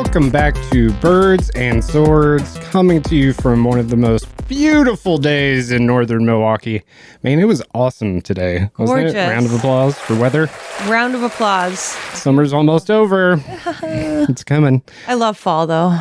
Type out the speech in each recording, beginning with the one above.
Welcome back to Birds and Swords, coming to you from one of the most beautiful days in northern Milwaukee. Man, it was awesome today. Wasn't Gorgeous. it? Round of applause for weather. Round of applause. Summer's almost over. It's coming. I love fall, though.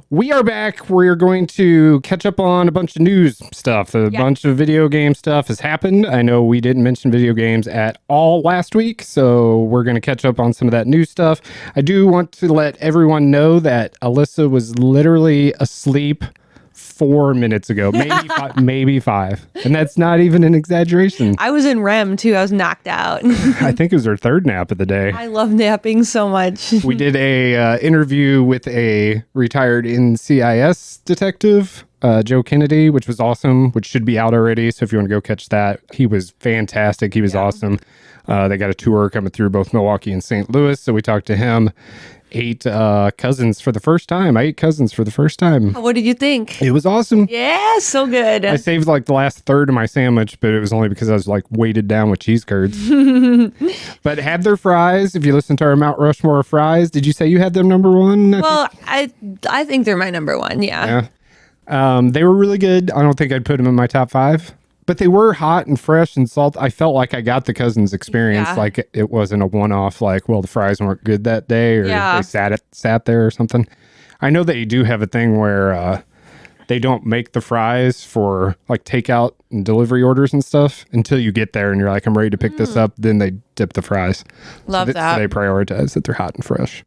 We are back. We're going to catch up on a bunch of news stuff. A bunch of video game stuff has happened. I know we didn't mention video games at all last week, so we're going to catch up on some of that new stuff. I do want to let everyone know that Alyssa was literally asleep 4 minutes ago, maybe five. And that's not even an exaggeration. I was in REM, too. I was knocked out. I think it was her third nap of the day. I love napping so much. We did a interview with a retired NCIS detective, Joe Kennedy, which was awesome, which should be out already. So if you want to go catch that, he was fantastic. He was awesome. They got a tour coming through both Milwaukee and St. Louis. So we talked to him. Ate cousins for the first time. I ate cousins for the first time. What did you think? It was awesome. Yeah, so good. I saved like the last third of my sandwich, but it was only because I was like weighted down with cheese curds. But had their fries. If you listen to our Mount Rushmore of fries, did you say you had them number one? Well, I think they're my number one. Yeah. They were really good. I don't think I'd put them in my top five. But they were hot and fresh and salt. I felt like I got the cousins experience. Like it wasn't a one-off, like, well, the fries weren't good that day or they sat there or something. I know they do have a thing where they don't make the fries for like takeout and delivery orders and stuff until you get there and you're like, I'm ready to pick this up. Then they dip the fries. Love that. So they prioritize that they're hot and fresh.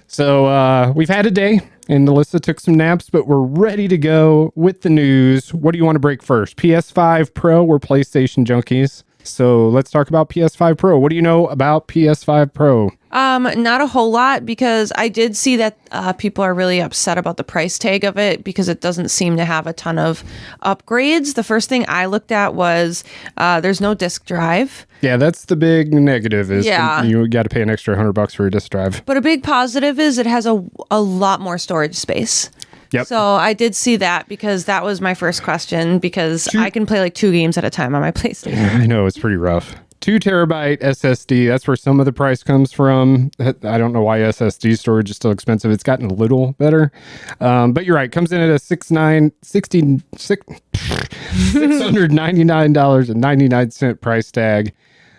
So we've had a day. And Alyssa took some naps, but we're ready to go with the news. What do you want to break first? PS5 Pro or PlayStation junkies? So let's talk about PS5 Pro. What do you know about PS5 Pro? Not a whole lot, because I did see that people are really upset about the price tag of it because it doesn't seem to have a ton of upgrades. The first thing I looked at was there's no disk drive. Yeah, that's the big negative is you got to pay an extra $100 for a disk drive. But a big positive is it has a lot more storage space. Yep. So I did see that because that was my first question, because I can play like 2 games at a time on my PlayStation. I know, it's pretty rough. 2 terabyte SSD. That's where some of the price comes from. I don't know why SSD storage is still expensive. It's gotten a little better. But you're right. Comes in at a $699.99 price tag.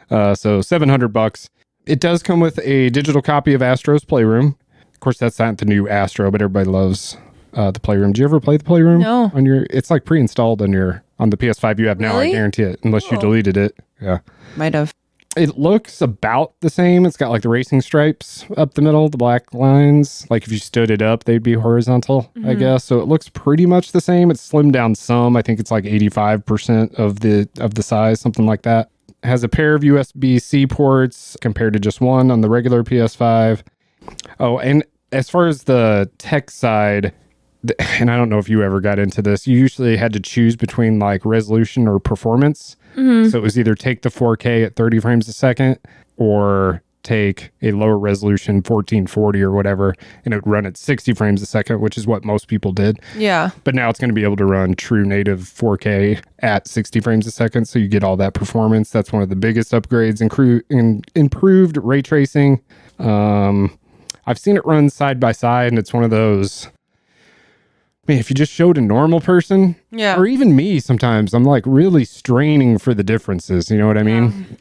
So $700. It does come with a digital copy of Astro's Playroom. Of course, that's not the new Astro, but everybody loves the Playroom. Do you ever play the Playroom? No. It's like pre-installed on the PS5 you have now. Really? I guarantee it, unless you deleted it. Yeah. Might have. It looks about the same. It's got like the racing stripes up the middle, the black lines. Like if you stood it up, they'd be horizontal, I guess. So it looks pretty much the same. It's slimmed down some. I think it's like 85% of the size, something like that. It has a pair of USB-C ports compared to just one on the regular PS5. Oh, and as far as the tech side, and I don't know if you ever got into this, you usually had to choose between like resolution or performance. So it was either take the 4K at 30 frames a second or take a lower resolution 1440 or whatever, and it would run at 60 frames a second, which is what most people did. Yeah. But now it's going to be able to run true native 4K at 60 frames a second, so you get all that performance. That's one of the biggest upgrades. Improved ray tracing. I've seen it run side by side, and it's one of those... Man, if you just showed a normal person, or even me sometimes, I'm like really straining for the differences. You know what I mean?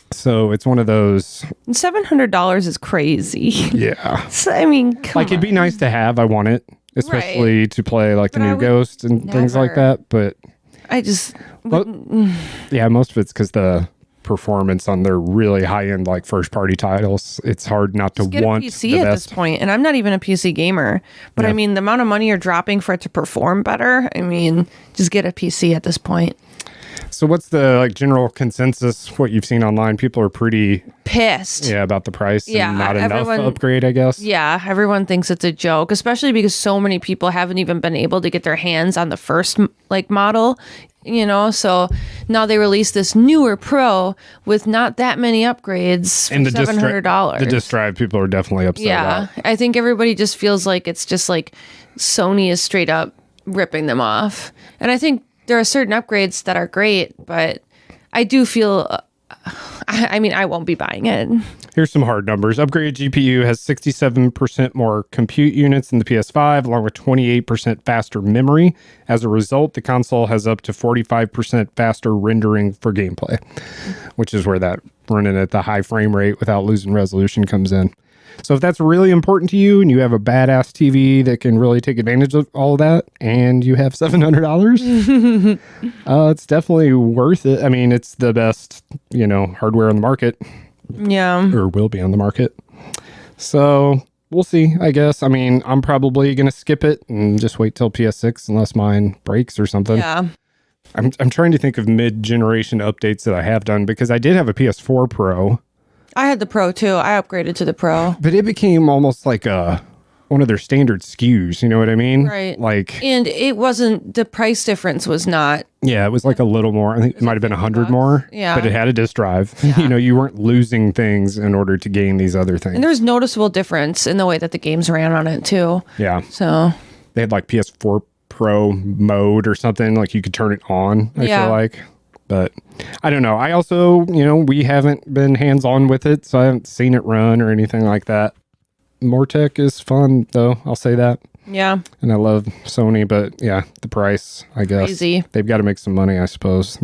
So it's one of those. $700 is crazy. Yeah. I mean, come on. It'd be nice to have. I want it, especially to play like the new Ghost and things like that. But I just. Yeah, most of it's because the performance on their really high-end like first-party titles, it's hard not to want a PC the at best. this point, and I'm not even a PC gamer, but I mean the amount of money you're dropping for it to perform better, I mean, just get a PC at this point. So what's the like general consensus, what you've seen online? People are pretty pissed about the price and not enough everyone, upgrade, I guess. Yeah, everyone thinks it's a joke, especially because so many people haven't even been able to get their hands on the first like model, you know, so now they release this newer Pro with not that many upgrades and for $700. The disk drive, people are definitely upset about. I think everybody just feels like it's just like Sony is straight up ripping them off. And I think there are certain upgrades that are great, but I do feel I mean, I won't be buying it. Here's some hard numbers. Upgraded GPU has 67% more compute units than the PS5, along with 28% faster memory. As a result, the console has up to 45% faster rendering for gameplay, which is where that running at the high frame rate without losing resolution comes in. So if that's really important to you and you have a badass TV that can really take advantage of all of that and you have $700, it's definitely worth it. I mean, it's the best, hardware on the market. Yeah. Or will be on the market. So we'll see, I guess. I mean, I'm probably going to skip it and just wait till PS6 unless mine breaks or something. Yeah. I'm trying to think of mid-generation updates that I have done because I did have a PS4 Pro. I had the Pro too. I upgraded to the Pro. But it became almost like one of their standard SKUs, you know what I mean? Right. Like, and it wasn't, the price difference was not. Yeah, it was like a little more. I think it might have been $100 more. Yeah. But it had a disk drive. Yeah. You weren't losing things in order to gain these other things. And there was noticeable difference in the way that the games ran on it too. Yeah. So they had like PS4 Pro mode or something, like you could turn it on, I feel like. But I don't know. I also, we haven't been hands-on with it, so I haven't seen it run or anything like that. Mortec is fun, though. I'll say that. Yeah. And I love Sony, but yeah, the price, I guess. Crazy. They've got to make some money, I suppose.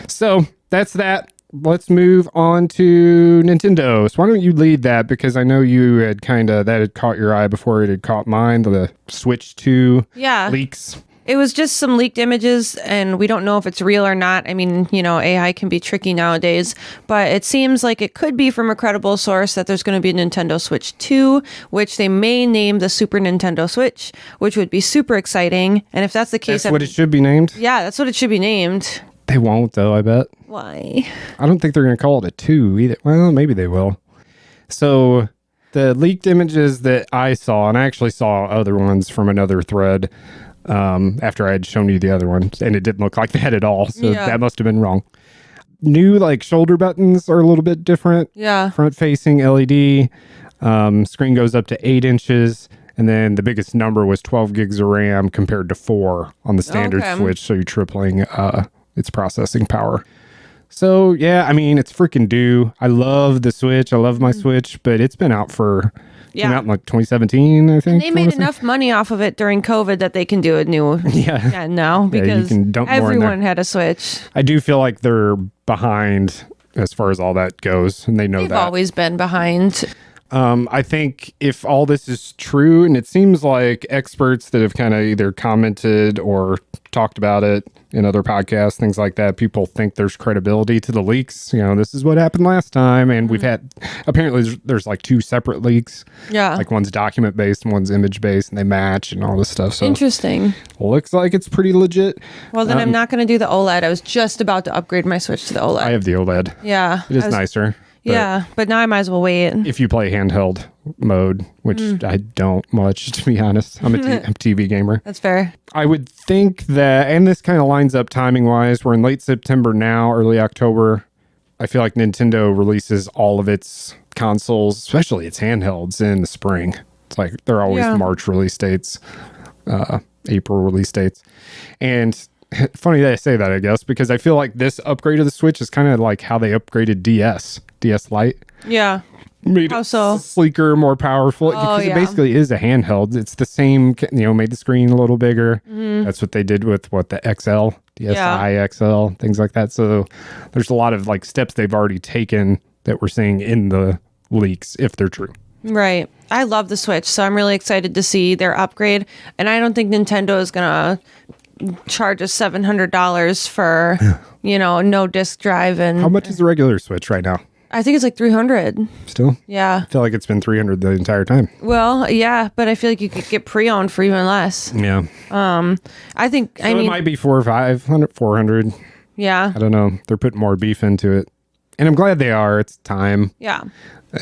So that's that. Let's move on to Nintendo. So why don't you lead that? Because I know you had that had caught your eye before it had caught mine, the Switch 2 leaks. It was just some leaked images, and we don't know if it's real or not. I mean, AI can be tricky nowadays, but it seems like it could be from a credible source that there's going to be a Nintendo Switch 2, which they may name the Super Nintendo Switch, which would be super exciting. And if that's the case... That's what it should be named? Yeah, that's what it should be named. They won't, though, I bet. Why? I don't think they're going to call it a 2 either. Well, maybe they will. So the leaked images that I saw, and I actually saw other ones from another thread, after I had shown you the other one, and it didn't look like that at all. So that must have been wrong. New shoulder buttons are a little bit different. Yeah. Front facing LED. Screen goes up to 8 inches. And then the biggest number was 12 gigs of RAM compared to 4 on the standard Switch. So you're tripling its processing power. So yeah, I mean, it's freaking due. I love the Switch. I love my Switch, but it's been out came out in 2017, I think. And they made enough money off of it during COVID that they can do a new now because you can dump more in everyone there. had a Switch. I do feel like they're behind as far as all that goes, and they know They've that. always been behind. I think if all this is true, and it seems like experts that have kind of either commented or talked about it in other podcasts, things like that, people think there's credibility to the leaks. This is what happened last time. And we've had, apparently there's 2 separate leaks. Yeah. Like one's document based and one's image based, and they match and all this stuff. So interesting. Looks like it's pretty legit. Well, then I'm not going to do the OLED. I was just about to upgrade my Switch to the OLED. I have the OLED. Yeah. It is nicer. Yeah, but now I might as well wait. If you play handheld mode, which I don't much, to be honest. I'm a TV gamer. That's fair. I would think that, and this kind of lines up timing-wise, we're in late September now, early October. I feel like Nintendo releases all of its consoles, especially its handhelds, in the spring. It's like they're always March release dates, April release dates. And funny that I say that, I guess, because I feel like this upgrade of the Switch is kind of like how they upgraded DS Lite. Yeah. Made it sleeker, more powerful. Because it basically is a handheld. It's the same, made the screen a little bigger. That's what they did with the XL, DSi XL, things like that. So there's a lot of steps they've already taken that we're seeing in the leaks, if they're true. Right. I love the Switch, so I'm really excited to see their upgrade. And I don't think Nintendo is going to charge us $700 for, no disk drive. And how much is the regular Switch right now? I think it's $300. Still? Yeah. I feel like it's been $300 the entire time. Well, yeah, but I feel like you could get pre-owned for even less. Yeah. I think, so it might be $400 or $500. Yeah. I don't know. They're putting more beef into it. And I'm glad they are. It's time. Yeah.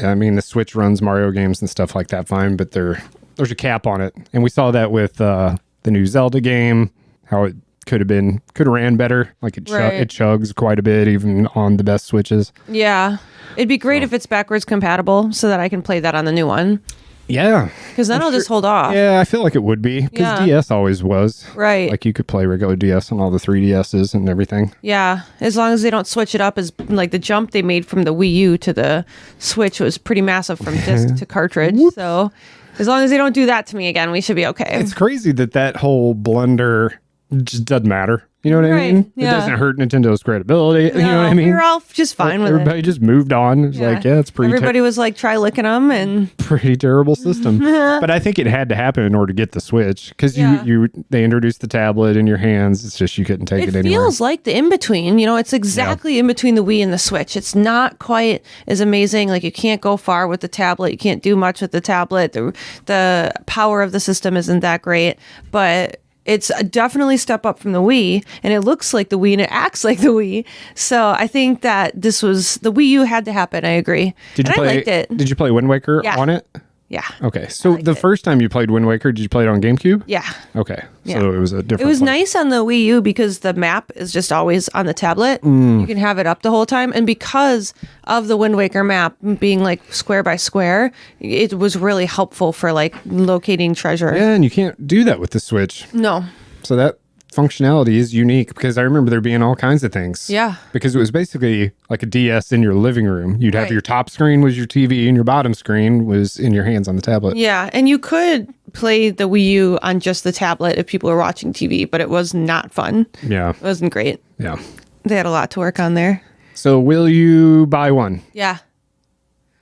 I mean, the Switch runs Mario games and stuff like that fine, but there's a cap on it. And we saw that with the new Zelda game, how it could have ran better. Like it chugs quite a bit, even on the best Switches. Yeah. It'd be great if it's backwards compatible so that I can play that on the new one. Yeah. Because then I'll just hold off. Yeah, I feel like it would be. Because Yeah. DS always was. Right. Like you could play regular DS on all the 3DSs and everything. Yeah, as long as they don't switch it up, as like the jump they made from the Wii U to the Switch was pretty massive from disc to cartridge. So as long as they don't do that to me again, we should be okay. It's crazy that whole blunder just doesn't matter. You know what I mean? Yeah. It doesn't hurt Nintendo's credibility. You know what I mean? We were all just fine with Everybody it. just moved on. It's like, yeah, it's pretty Everybody was like, try licking them, and pretty terrible system. But I think it had to happen in order to get the Switch because Yeah. they introduced the tablet in your hands. It's just you couldn't take it it anywhere. feels like the in between. You know, it's exactly in between the Wii and the Switch. It's not quite as amazing. Like you can't go far with the tablet. You can't do much with the tablet. The power of the system isn't that great, but it's definitely a step up from the Wii, and it looks like the Wii and it acts like the Wii. So I think that this was the Wii U had to happen. I agree. Did you and play? I liked it. Did you play Wind Waker Yeah. on it? Yeah. Okay, so liked the it. first time you played Wind Waker, did you play it on GameCube? Yeah. Okay, Yeah. so it was a different. It was play. nice on the Wii U because the map is just always on the tablet. Mm. You can have it up the whole time. And because of the Wind Waker map being like square by square, it was really helpful for like locating treasure. Yeah, and you can't do that with the Switch. No. So that functionality is unique because I remember there being all kinds of things. Yeah. Because it was basically like a DS in your living room. You'd have Right. your top screen was your TV and your bottom screen was in your hands on the tablet. Yeah. And you could play the Wii U on just the tablet if people were watching TV, but it was not fun. Yeah. It wasn't great. Yeah. They had a lot to work on there. So will you buy one Yeah.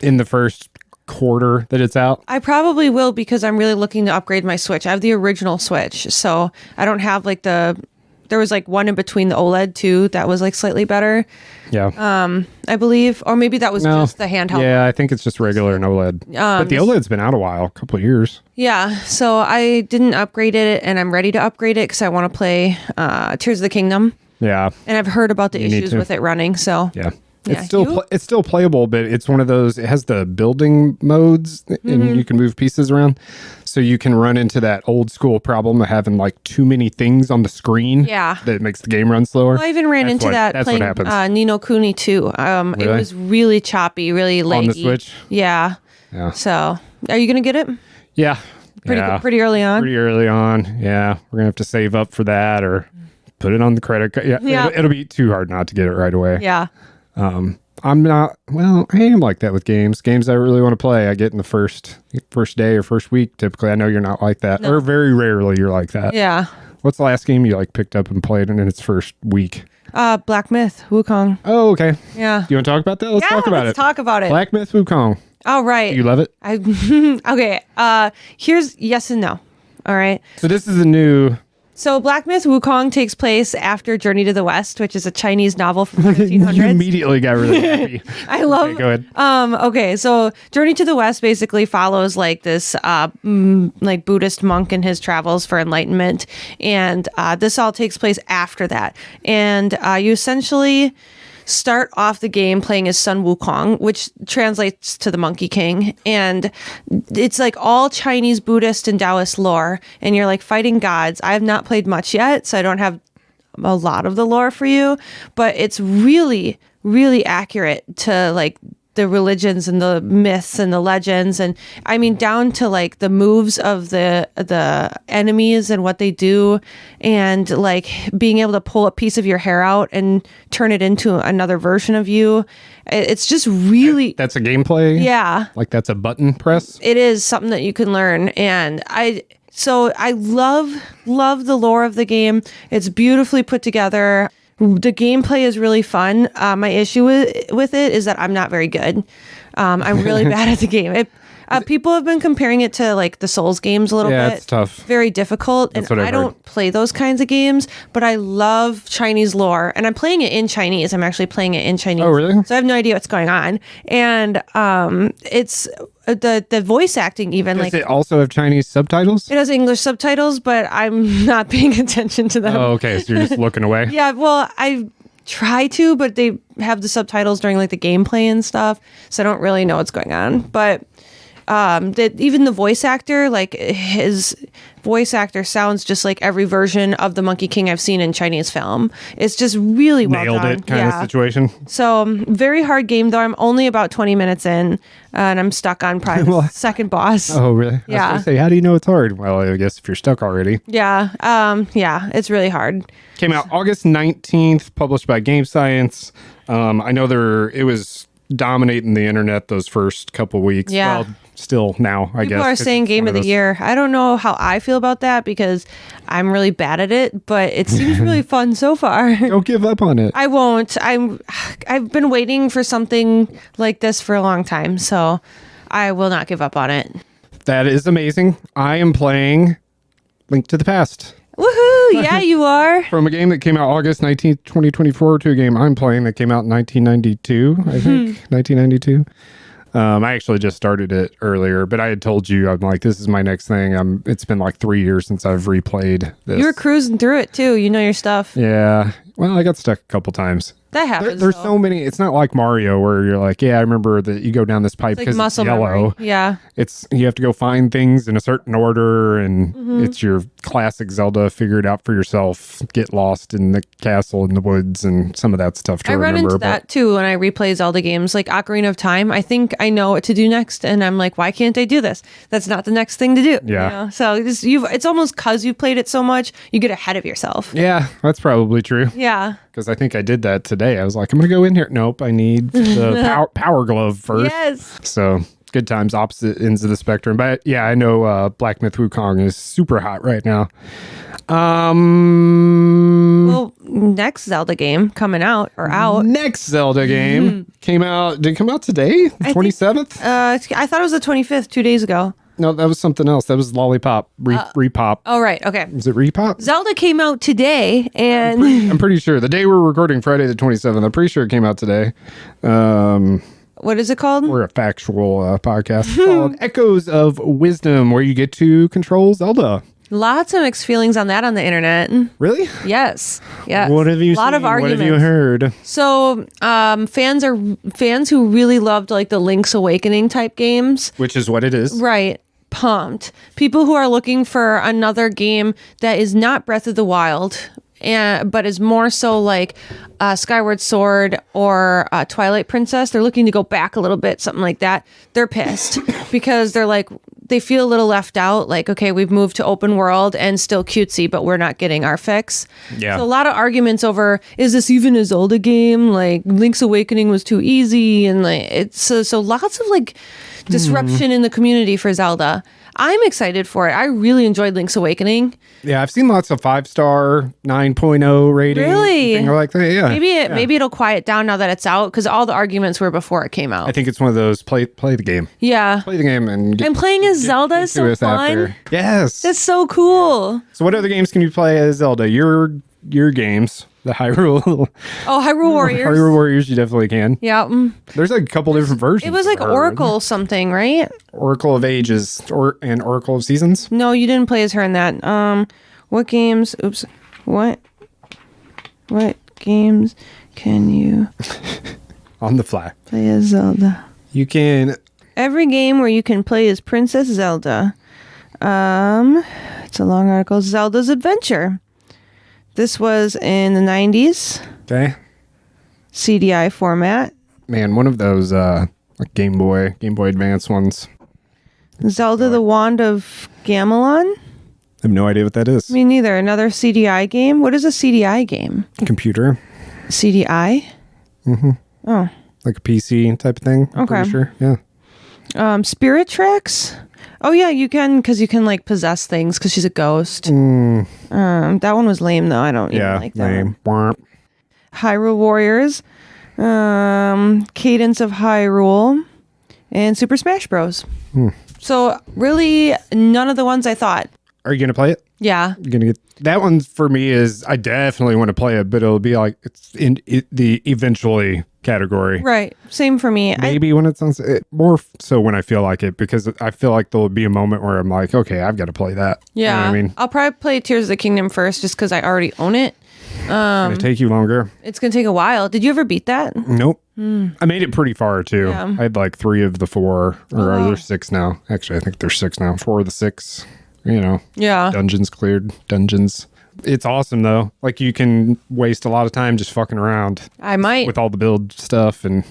in the first quarter that it's out? I probably will because I'm really looking to upgrade my Switch. I have the original Switch, so I don't have like there was like one in between the OLED too that was like slightly better, Yeah. I believe, or maybe that was No. just the handheld. Yeah, I think it's just regular and OLED. But the OLED's been out a while, a couple of years. Yeah, so I didn't upgrade it, and I'm ready to upgrade it because I want to play Tears of the Kingdom, Yeah. and I've heard about the You need issues to. with it running. So Yeah. Yeah, It's still you? it's still playable, but it's one of those. It has the building modes, Mm-hmm. and you can move pieces around, so you can run into that old school problem of having like too many things on the screen. Yeah. that makes the game run slower. I even ran into that That's playing what happens Ni no Kuni too. It Really? was really choppy, really laggy. on the Switch. Yeah. Yeah, So, are you gonna get it yeah, pretty yeah. pretty early on? Pretty early on. Yeah, we're gonna have to save up for that or put it on the credit card. Yeah, Yeah. It'll be too hard not to get it right away. Yeah. I'm not. Well, I am like that with games. Games I really want to play, I get in the first day or first week. Typically, I know you're not like that, or very rarely you're like that. Yeah. What's the last game you like picked up and played in its first week? Black Myth, Wukong. Oh, okay. Yeah. You want to talk about that? Let's talk about let's it. talk about it. Black Myth Wukong. All right. You love it? I okay. Here's yes and no. All right. So this is a new. So Black Myth Wukong takes place after Journey to the West, which is a Chinese novel from the You 1500s. immediately got really happy. I love. Okay, go ahead. Okay, so Journey to the West basically follows like this like Buddhist monk in his travels for enlightenment, and this all takes place after that. And you essentially start off the game playing as Sun Wukong, which translates to the Monkey King, and it's like all Chinese Buddhist and Taoist lore, and you're like fighting gods. I have not played much yet, so I don't have a lot of the lore for you, but it's really, really accurate to like the religions and the myths and the legends, and I mean down to like the moves of the enemies and what they do, and like being able to pull a piece of your hair out and turn it into another version of you. It's just really That's a gameplay. yeah. Like that's a button press. It is something that you can learn, and I love the lore of the game. It's beautifully put together. The gameplay is really fun. My issue with it is that I'm not very good. I'm really bad at the game. People have been comparing it to like the Souls games a little bit. Yeah, it's tough. Very difficult. That's And what I've I don't play those kinds of games, but I love Chinese lore, and I'm playing it in Chinese. I'm actually playing it in Chinese. Oh, really? So I have no idea what's going on. And it's the voice acting even Does like it also have Chinese subtitles? it has English subtitles, but I'm not paying attention to them. Oh, okay. So you're just looking away. Yeah, well, I try to, but they have the subtitles during like the gameplay and stuff, so I don't really know what's going on. But that even the voice actor, like his voice actor sounds just like every version of the Monkey King I've seen in Chinese film. It's just really well Nailed done. it kind of situation. So very hard game though. I'm only about 20 minutes in and I'm stuck on probably the second boss. Oh, really? Yeah. I was going to say, how do you know it's hard? Well, I guess if you're stuck already. Yeah. Yeah, it's really hard. Came out August 19th, published by Game Science. I know it was dominating the internet those first couple weeks. Yeah. Well, still now, I guess. People are saying game of the year. I don't know how I feel about that because I'm really bad at it, but it seems really fun so far. Don't give up on it. I won't. I've been waiting for something like this for a long time, so I will not give up on it. That is amazing. I am playing Link to the Past. Woohoo! Yeah, you are. From a game that came out August 19th, 2024 to a game I'm playing that came out in 1992, I think. 1992. I actually just started it earlier, but I had told you, I'm like, this is my next thing. It's been like 3 years since I've replayed this. You were cruising through it too. You know your stuff. Yeah. Well, I got stuck a couple times. That happens. There's so many. It's not like Mario where you're like, yeah, I remember that you go down this pipe because it's yellow. Memory. Yeah. You have to go find things in a certain order, and it's your classic Zelda. Figure it out for yourself. Get lost in the castle in the woods, and some of that stuff. I run into that too when I replay Zelda games, like Ocarina of Time. I think I know what to do next, and I'm like, why can't I do this? That's not the next thing to do. Yeah. You know? So it's almost because you've played it so much, you get ahead of yourself. Yeah, that's probably true. Yeah. Because I think I did that today. I was like, I'm going to go in here. Nope, I need the power glove first. Yes. So good times, opposite ends of the spectrum. But yeah, I know Black Myth Wukong is super hot right now. Well, next Zelda game coming out or out. Next Zelda game came out. Did it come out today? The 27th? I thought it was the 25th, 2 days ago. No, that was something else. That was Lollipop. Repop. Oh, right. Okay. Is it Repop? Zelda came out today, and I'm pretty sure. The day we're recording, Friday the 27th, I'm pretty sure it came out today. what is it called? We're a factual podcast called Echoes of Wisdom, where you get to control Zelda. Lots of mixed feelings on that on the internet. Really? Yes. Yeah. What have you seen? A lot of arguments. What have you heard? So, fans who really loved like the Link's Awakening type games. Which is what it is. Right. Pumped. People who are looking for another game that is not Breath of the Wild, but is more so like Skyward Sword or Twilight Princess. They're looking to go back a little bit, something like that. They're pissed because they're like, they feel a little left out. Like, okay, we've moved to open world and still cutesy, but we're not getting our fix. Yeah. So a lot of arguments over, is this even a Zelda game? Like Link's Awakening was too easy. And like, it's so lots of like disruption in the community for Zelda. I'm excited for it. I really enjoyed Link's Awakening. Yeah, I've seen lots of 5-star, 9.0 ratings. Really? Things like that. Yeah. Maybe it'll quiet down now that it's out because all the arguments were before it came out. I think it's one of those play the game. Yeah. Play the game and playing as Zelda is so fun. After. Yes. That's so cool. So what other games can you play as Zelda? Your games. The Hyrule. Oh, Hyrule Warriors. Hyrule Warriors, you definitely can. Yeah. There's like a couple different versions. It was like Oracle something, right? Oracle of Ages and Oracle of Seasons. No, you didn't play as her in that. What games? Oops. What games can you on the fly play as Zelda? You can. Every game where you can play as Princess Zelda. It's a long article. Zelda's Adventure. This was in the 90s. Okay. CDI format. Man, one of those like Game Boy Advance ones. Zelda the Wand of Gamelon. I have no idea what that is. Me neither. Another CDI game. What is a CDI game? Computer. CDI? Mm-hmm. Oh. Like a PC type of thing. I'm okay. Pretty sure. Yeah. Spirit Tracks? Oh, yeah, you can, because you can, like, possess things, because she's a ghost. That one was lame, though. I don't even like that lame. one. Hyrule Warriors, Cadence of Hyrule, and Super Smash Bros. So, really, none of the ones I thought. Are you going to play it? Yeah. You're gonna get that one for me is I definitely want to play it, but it'll be like it's in the eventually category. Right. Same for me. Maybe when it's on more so when I feel like it, because I feel like there'll be a moment where I'm like, okay, I've got to play that. Yeah. You know what I mean? I'll probably play Tears of the Kingdom first just because I already own it. It's going to take you longer. It's going to take a while. Did you ever beat that? Nope. I made it pretty far, too. Yeah. I had like 3 of the 4, or are there 6 now? Actually, I think there's 6 now. 4 of the 6, Yeah. dungeons cleared. Dungeons. It's awesome, though. Like, you can waste a lot of time just fucking around. I might. With all the build stuff and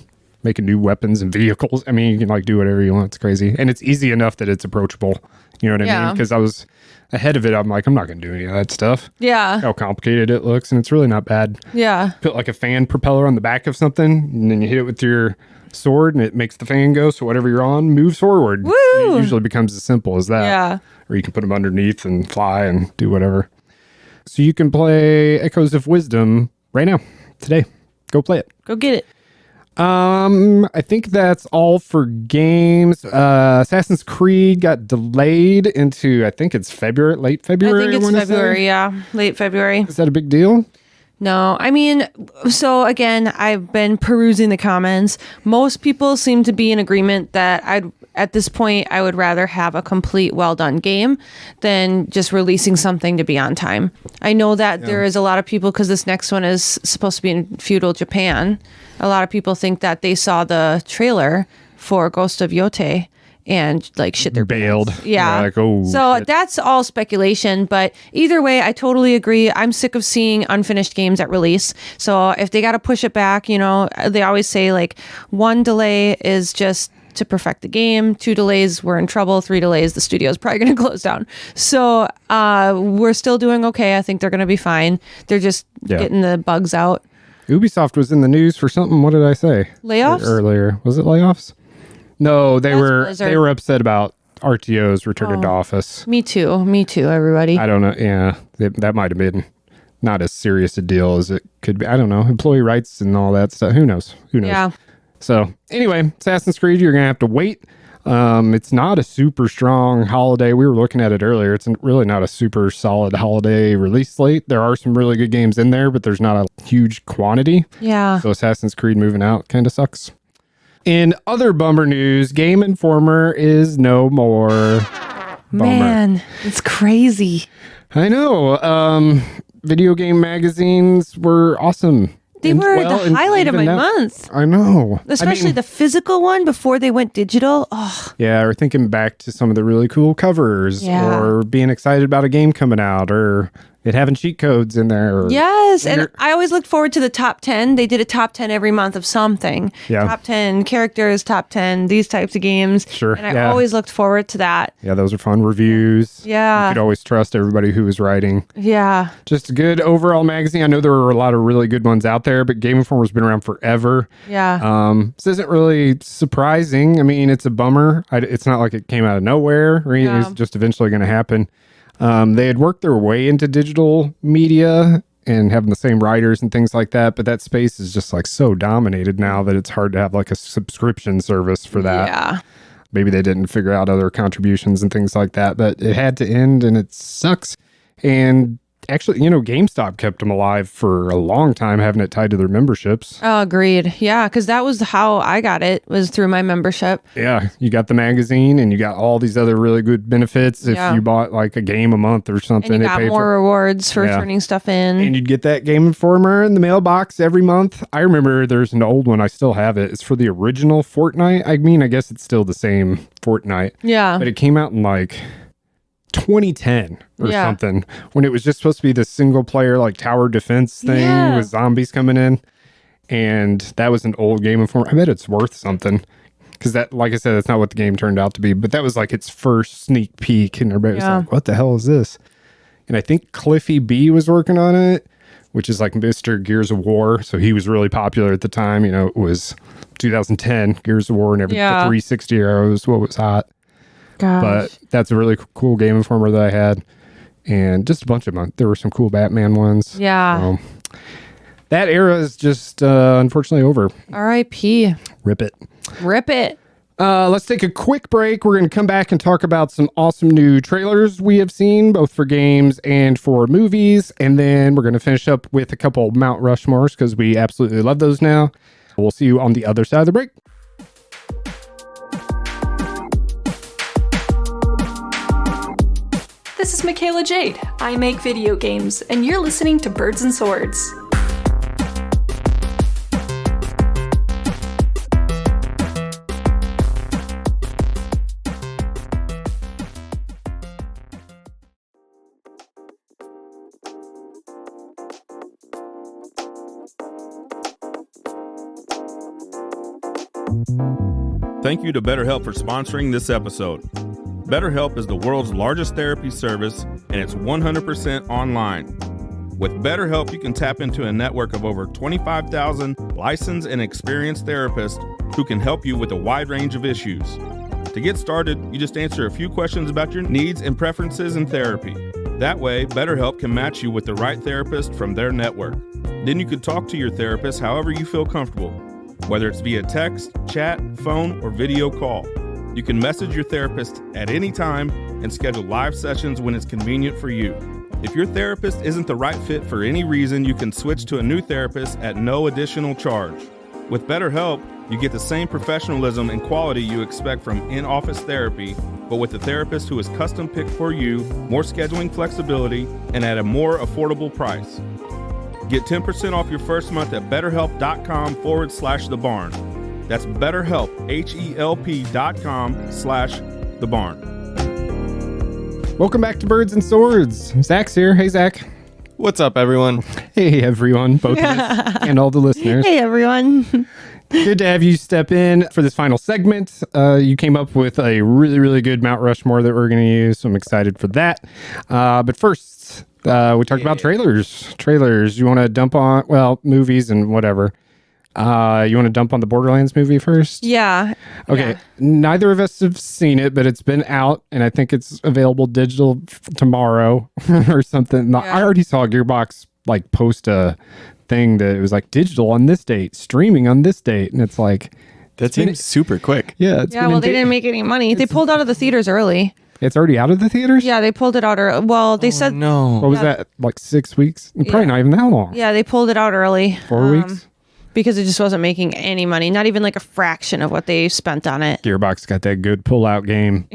making new weapons and vehicles. I mean, you can like do whatever you want. It's crazy. And it's easy enough that it's approachable. You know what I mean? Because I was ahead of it. I'm like, I'm not going to do any of that stuff. Yeah. How complicated it looks. And it's really not bad. Yeah. Put like a fan propeller on the back of something, and then you hit it with your sword and it makes the fan go. So whatever you're on moves forward. Woo! And it usually becomes as simple as that. Yeah. Or you can put them underneath and fly and do whatever. So you can play Echoes of Wisdom right now, today. Go play it. Go get it. I think that's all for games. Assassin's Creed got delayed into, I think it's February, late February. I think it's February, yeah. Late February. Is that a big deal? No, I mean, so again, I've been perusing the comments. Most people seem to be in agreement that at this point, I would rather have a complete, well-done game than just releasing something to be on time. I know that there is a lot of people, because this next one is supposed to be in feudal Japan. A lot of people think that they saw the trailer for Ghost of Yote and like shit, they're bailed. Yeah. Like, oh, so shit. that's all speculation, but either way, I totally agree. I'm sick of seeing unfinished games at release. So if they got to push it back, they always say like 1 delay is just to perfect the game. 2 delays, we're in trouble. 3 delays, the studio's probably going to close down. So we're still doing okay. I think they're going to be fine. They're just getting the bugs out. Ubisoft was in the news for something. What did I say? Layoffs? Earlier. Was it layoffs? No, they were upset about RTOs returning to office. Me too, everybody. I don't know. Yeah, that might have been not as serious a deal as it could be. I don't know. Employee rights and all that stuff. Who knows? Yeah. So anyway, Assassin's Creed, you're going to have to wait. It's not a super strong holiday. We were looking at it earlier. It's really not a super solid holiday release slate. There are some really good games in there, but there's not a huge quantity. Yeah. So Assassin's Creed moving out kind of sucks. In other bummer news, Game Informer is no more. Man, it's crazy. I know. Video game magazines were awesome. They were the highlight of my month. I know. Especially the physical one before they went digital. Oh. Yeah, or thinking back to some of the really cool covers, or being excited about a game coming out, or it having cheat codes in there. Yes, and I always looked forward to the top 10. They did a top 10 every month of something. Yeah. Top 10 characters, top 10, these types of games. Sure. And I always looked forward to that. Yeah, those are fun reviews. Yeah. You could always trust everybody who was writing. Yeah. Just a good overall magazine. I know there were a lot of really good ones out there, but Game Informer's been around forever. Yeah. This isn't really surprising. I mean, it's a bummer. It's not like it came out of nowhere or anything. It's just eventually going to happen. They had worked their way into digital media and having the same writers and things like that, but that space is just like so dominated now that it's hard to have like a subscription service for that. Yeah. Maybe they didn't figure out other contributions and things like that, but it had to end and it sucks. And actually, GameStop kept them alive for a long time, having it tied to their memberships. Oh, agreed. Yeah, because that was how I got it, was through my membership. Yeah, you got the magazine and you got all these other really good benefits if you bought like a game a month or something. And you got more rewards for turning stuff in. And you'd get that Game Informer in the mailbox every month. I remember there's an old one, I still have it. It's for the original Fortnite. I mean, I guess it's still the same Fortnite. Yeah. But it came out in like 2010 or something, when it was just supposed to be the single player like tower defense thing with zombies coming in, and that was an old Game Informer. I bet it's worth something, because that, like I said, that's not what the game turned out to be, but that was like its first sneak peek, and everybody was like, what the hell is this? And I think Cliffy B was working on it, which is like Mr. Gears of War, so he was really popular at the time. It was 2010 Gears of War, and the 360 era was what was hot. Gosh. But that's a really cool Game Informer that I had. And just a bunch of them. There were some cool Batman ones. Yeah. That era is just unfortunately over. R.I.P. Rip it. Rip it. Let's take a quick break. We're going to come back and talk about some awesome new trailers we have seen, both for games and for movies. And then we're going to finish up with a couple Mount Rushmores, because we absolutely love those now. We'll see you on the other side of the break. this is Michaela Jade. I make video games, and you're listening to Birds and Swords. Thank you to BetterHelp for sponsoring this episode. BetterHelp is the world's largest therapy service, and it's 100% online. With BetterHelp, you can tap into a network of over 25,000 licensed and experienced therapists who can help you with a wide range of issues. To get started, you just answer a few questions about your needs and preferences in therapy. That way, BetterHelp can match you with the right therapist from their network. Then you can talk to your therapist however you feel comfortable, whether it's via text, chat, phone, or video call. You can message your therapist at any time and schedule live sessions when it's convenient for you. If your therapist isn't the right fit for any reason, you can switch to a new therapist at no additional charge. With BetterHelp, you get the same professionalism and quality you expect from in-office therapy, but with a therapist who is custom picked for you, more scheduling flexibility, and at a more affordable price. Get 10% off your first month at betterhelp.com/thebarn. That's BetterHelp, HELP.com/thebarn. Welcome back to Birds and Swords. Zach's here. Hey, Zach. What's up, everyone? Hey, everyone. Both of us and all the listeners. Hey, everyone. Good to have you step in for this final segment. You came up with a really, really good Mount Rushmore that we're going to use, so I'm excited for that. But first, we talked about trailers. You want to dump on, well, movies and whatever. You want to dump on the Borderlands movie first? Yeah. Okay. Yeah. Neither of us have seen it, but it's been out, and I think it's available digital tomorrow or something. Yeah. I already saw Gearbox like post a thing that it was like digital on this date, streaming on this date, and it's like that seems super quick. Yeah. Well, they didn't make any money. They pulled out of the theaters early. It's already out of the theaters? Yeah, they pulled it out early. Well, they said no. What was that? Like 6 weeks? Probably not even that long. Yeah, they pulled it out early. 4 weeks? Because it just wasn't making any money, not even like a fraction of what they spent on it. Gearbox got that good pull-out game.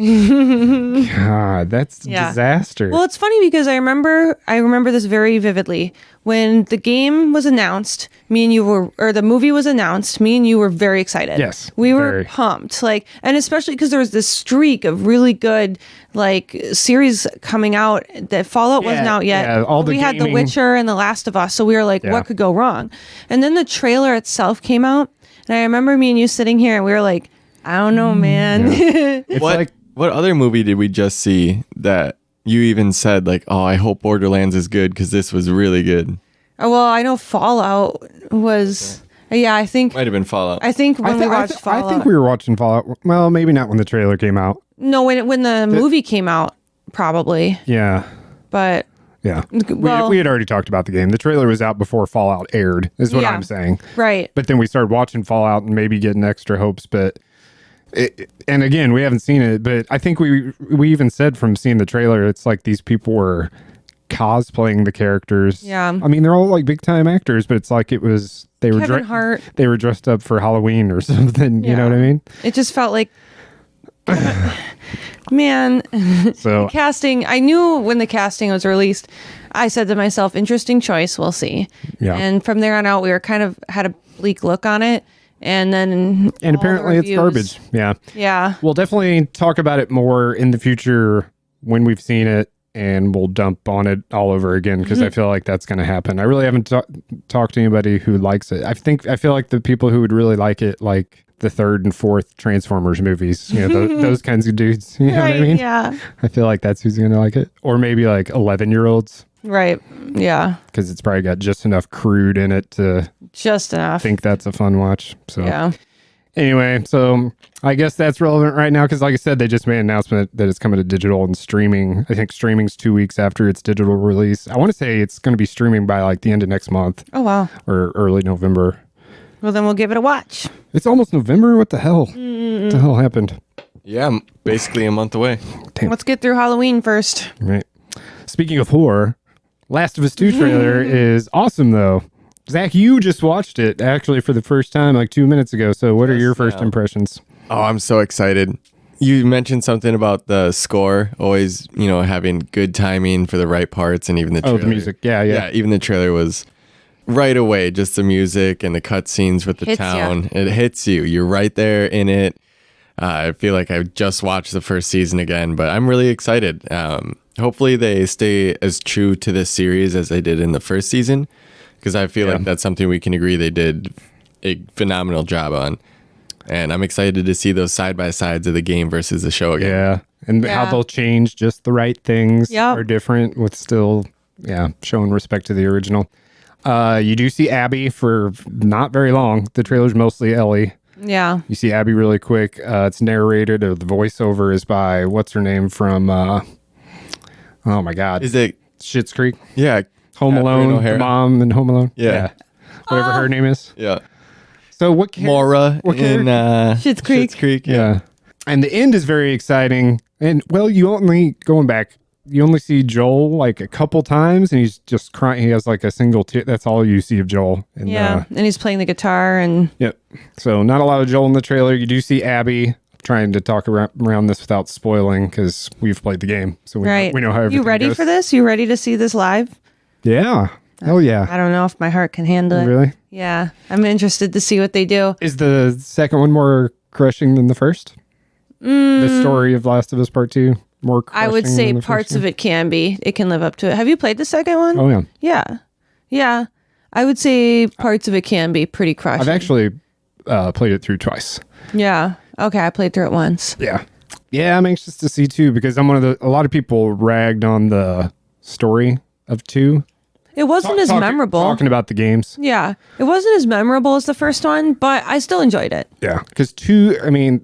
God, that's a disaster. Well, it's funny because I remember this very vividly. When the game was announced, the movie was announced, me and you were very excited. Yes, we were very. pumped. And especially because there was this streak of really good series coming out. That Fallout wasn't out yet. Yeah, we had The Witcher and The Last of Us, so we were like, what could go wrong? And then the trailer itself came out, and I remember me and you sitting here, and we were like, I don't know, man. Yeah. What other movie did we just see that you even said like, oh, I hope Borderlands is good because this was really good? Oh, well, I know Fallout was. Yeah, I think might have been Fallout. I think when we watched Fallout, I think we were watching Fallout. Well, maybe not when the trailer came out. No, when the movie came out, probably. Yeah. But yeah, well, we had already talked about the game. The trailer was out before Fallout aired, is what I'm saying. Right. But then we started watching Fallout and maybe getting extra hopes. But and again, we haven't seen it. But I think we even said from seeing the trailer, it's like these people were cosplaying the characters. Yeah. I mean, they're all like big time actors, but it's like they were Kevin Hart. They were dressed up for Halloween or something. Yeah. You know what I mean? It just felt like. Man, so casting. I knew when the casting was released. I said to myself, "Interesting choice. We'll see." Yeah. And from there on out, we were kind of had a bleak look on it, and then apparently it's garbage. Yeah. Yeah. We'll definitely talk about it more in the future when we've seen it, and we'll dump on it all over again because I feel like that's going to happen. I really haven't talked to anybody who likes it. I feel like the people who would really like it, like the third and fourth Transformers movies, you know, those kinds of dudes. You know what I mean? Yeah. I feel like that's who's going to like it. Or maybe like 11-year-olds. Right. Yeah. Because it's probably got just enough crude in it to just enough. think that's a fun watch. So yeah. Anyway, so I guess that's relevant right now because, like I said, they just made an announcement that it's coming to digital and streaming. I think streaming's 2 weeks after its digital release. I want to say it's going to be streaming by like the end of next month. Oh, wow. Or early November. Well, then we'll give it a watch. It's almost November? What the hell? What the hell happened? Yeah, basically a month away. Damn. Let's get through Halloween first. Right. Speaking of horror, Last of Us 2 trailer is awesome, though. Zach, you just watched it, actually, for the first time like 2 minutes ago. So what are your first impressions? Oh, I'm so excited. You mentioned something about the score, always, having good timing for the right parts, and even the trailer. The music. Yeah. Even the trailer was right away, just the music and the cutscenes with the Hits town. ya. It hits you. You're right there in it. I feel like I just watched the first season again, but I'm really excited. Hopefully they stay as true to this series as they did in the first season, because I feel like that's something we can agree they did a phenomenal job on. And I'm excited to see those side-by-sides of the game versus the show again. Yeah. And how Yeah. they'll change just the right things Yep. are different with still, showing respect to the original. You do see Abby for not very long. The trailer's mostly Ellie. Yeah. You see Abby really quick. It's narrated, or the voiceover is by, what's her name from, oh my God. Is it? Schitt's Creek? Yeah. Home Catherine Alone, O'Hara? the mom in Home Alone? Yeah. Whatever her name is. Yeah. So what Maura in Schitt's Creek. Schitt's Creek. Yeah. And the end is very exciting. And you only see Joel like a couple times, and he's just crying. He has like a single tear. That's all you see of Joel. And, Yeah. And he's playing the guitar and Yep. So not a lot of Joel in the trailer. You do see Abby. Trying to talk around this without spoiling, because we've played the game, so we know how everything You ready goes. for this? You ready to see this live? Yeah. Hell yeah. I don't know if my heart can handle it. Really? Yeah. I'm interested to see what they do. Is the second one more crushing than the first? The story of Last of Us Part 2 more crushing I would say than the parts first of it can be. It can live up to it. Have you played the second one? one? Oh, yeah. Yeah. Yeah. I would say parts of it can be pretty crushing. I've actually played it through twice. Yeah. Okay. I played through it once. Yeah. Yeah, I'm anxious to see 2, because I'm a lot of people ragged on the story of 2. It wasn't as memorable. Talking about the games. Yeah. It wasn't as memorable as the first one, but I still enjoyed it. Yeah. Because 2,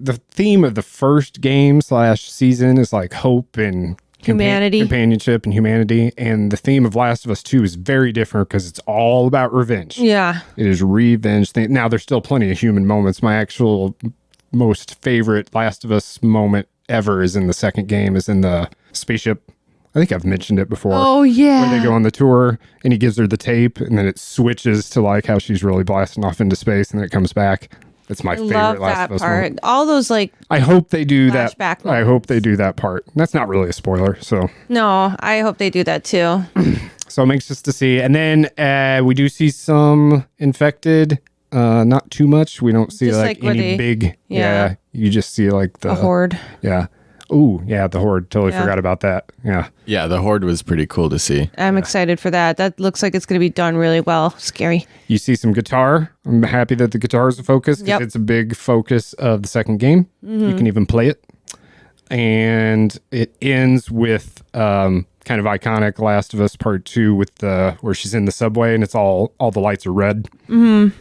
the theme of the first game / season is like hope and Humanity. companionship and humanity. And the theme of Last of Us 2 is very different, because it's all about revenge. Yeah. It is revenge. Now, there's still plenty of human moments. My actual most favorite Last of Us moment ever is in the second game, is in the spaceship. I think I've mentioned it before. Oh, yeah. Where they go on the tour, and he gives her the tape, and then it switches to like how she's really blasting off into space, and then it comes back. That's my favorite Love Last that of Us part. moment. All those I hope they do that. flashback I hope they do that part. That's not really a spoiler, so No, I hope they do that too. I'm anxious to see. And then we do see some infected. Not too much. We don't see Just like like where any they- big. yeah. You just see like the A horde. Yeah. Ooh, yeah, the horde. Totally Yeah. forgot about that. Yeah. Yeah, the horde was pretty cool to see. I'm excited for that. That looks like it's going to be done really well. Scary. You see some guitar. I'm happy that the guitar is a focus, because Yep. it's a big focus of the second game. You can even play it. And it ends with kind of iconic Last of Us Part 2 with where she's in the subway and it's all the lights are red.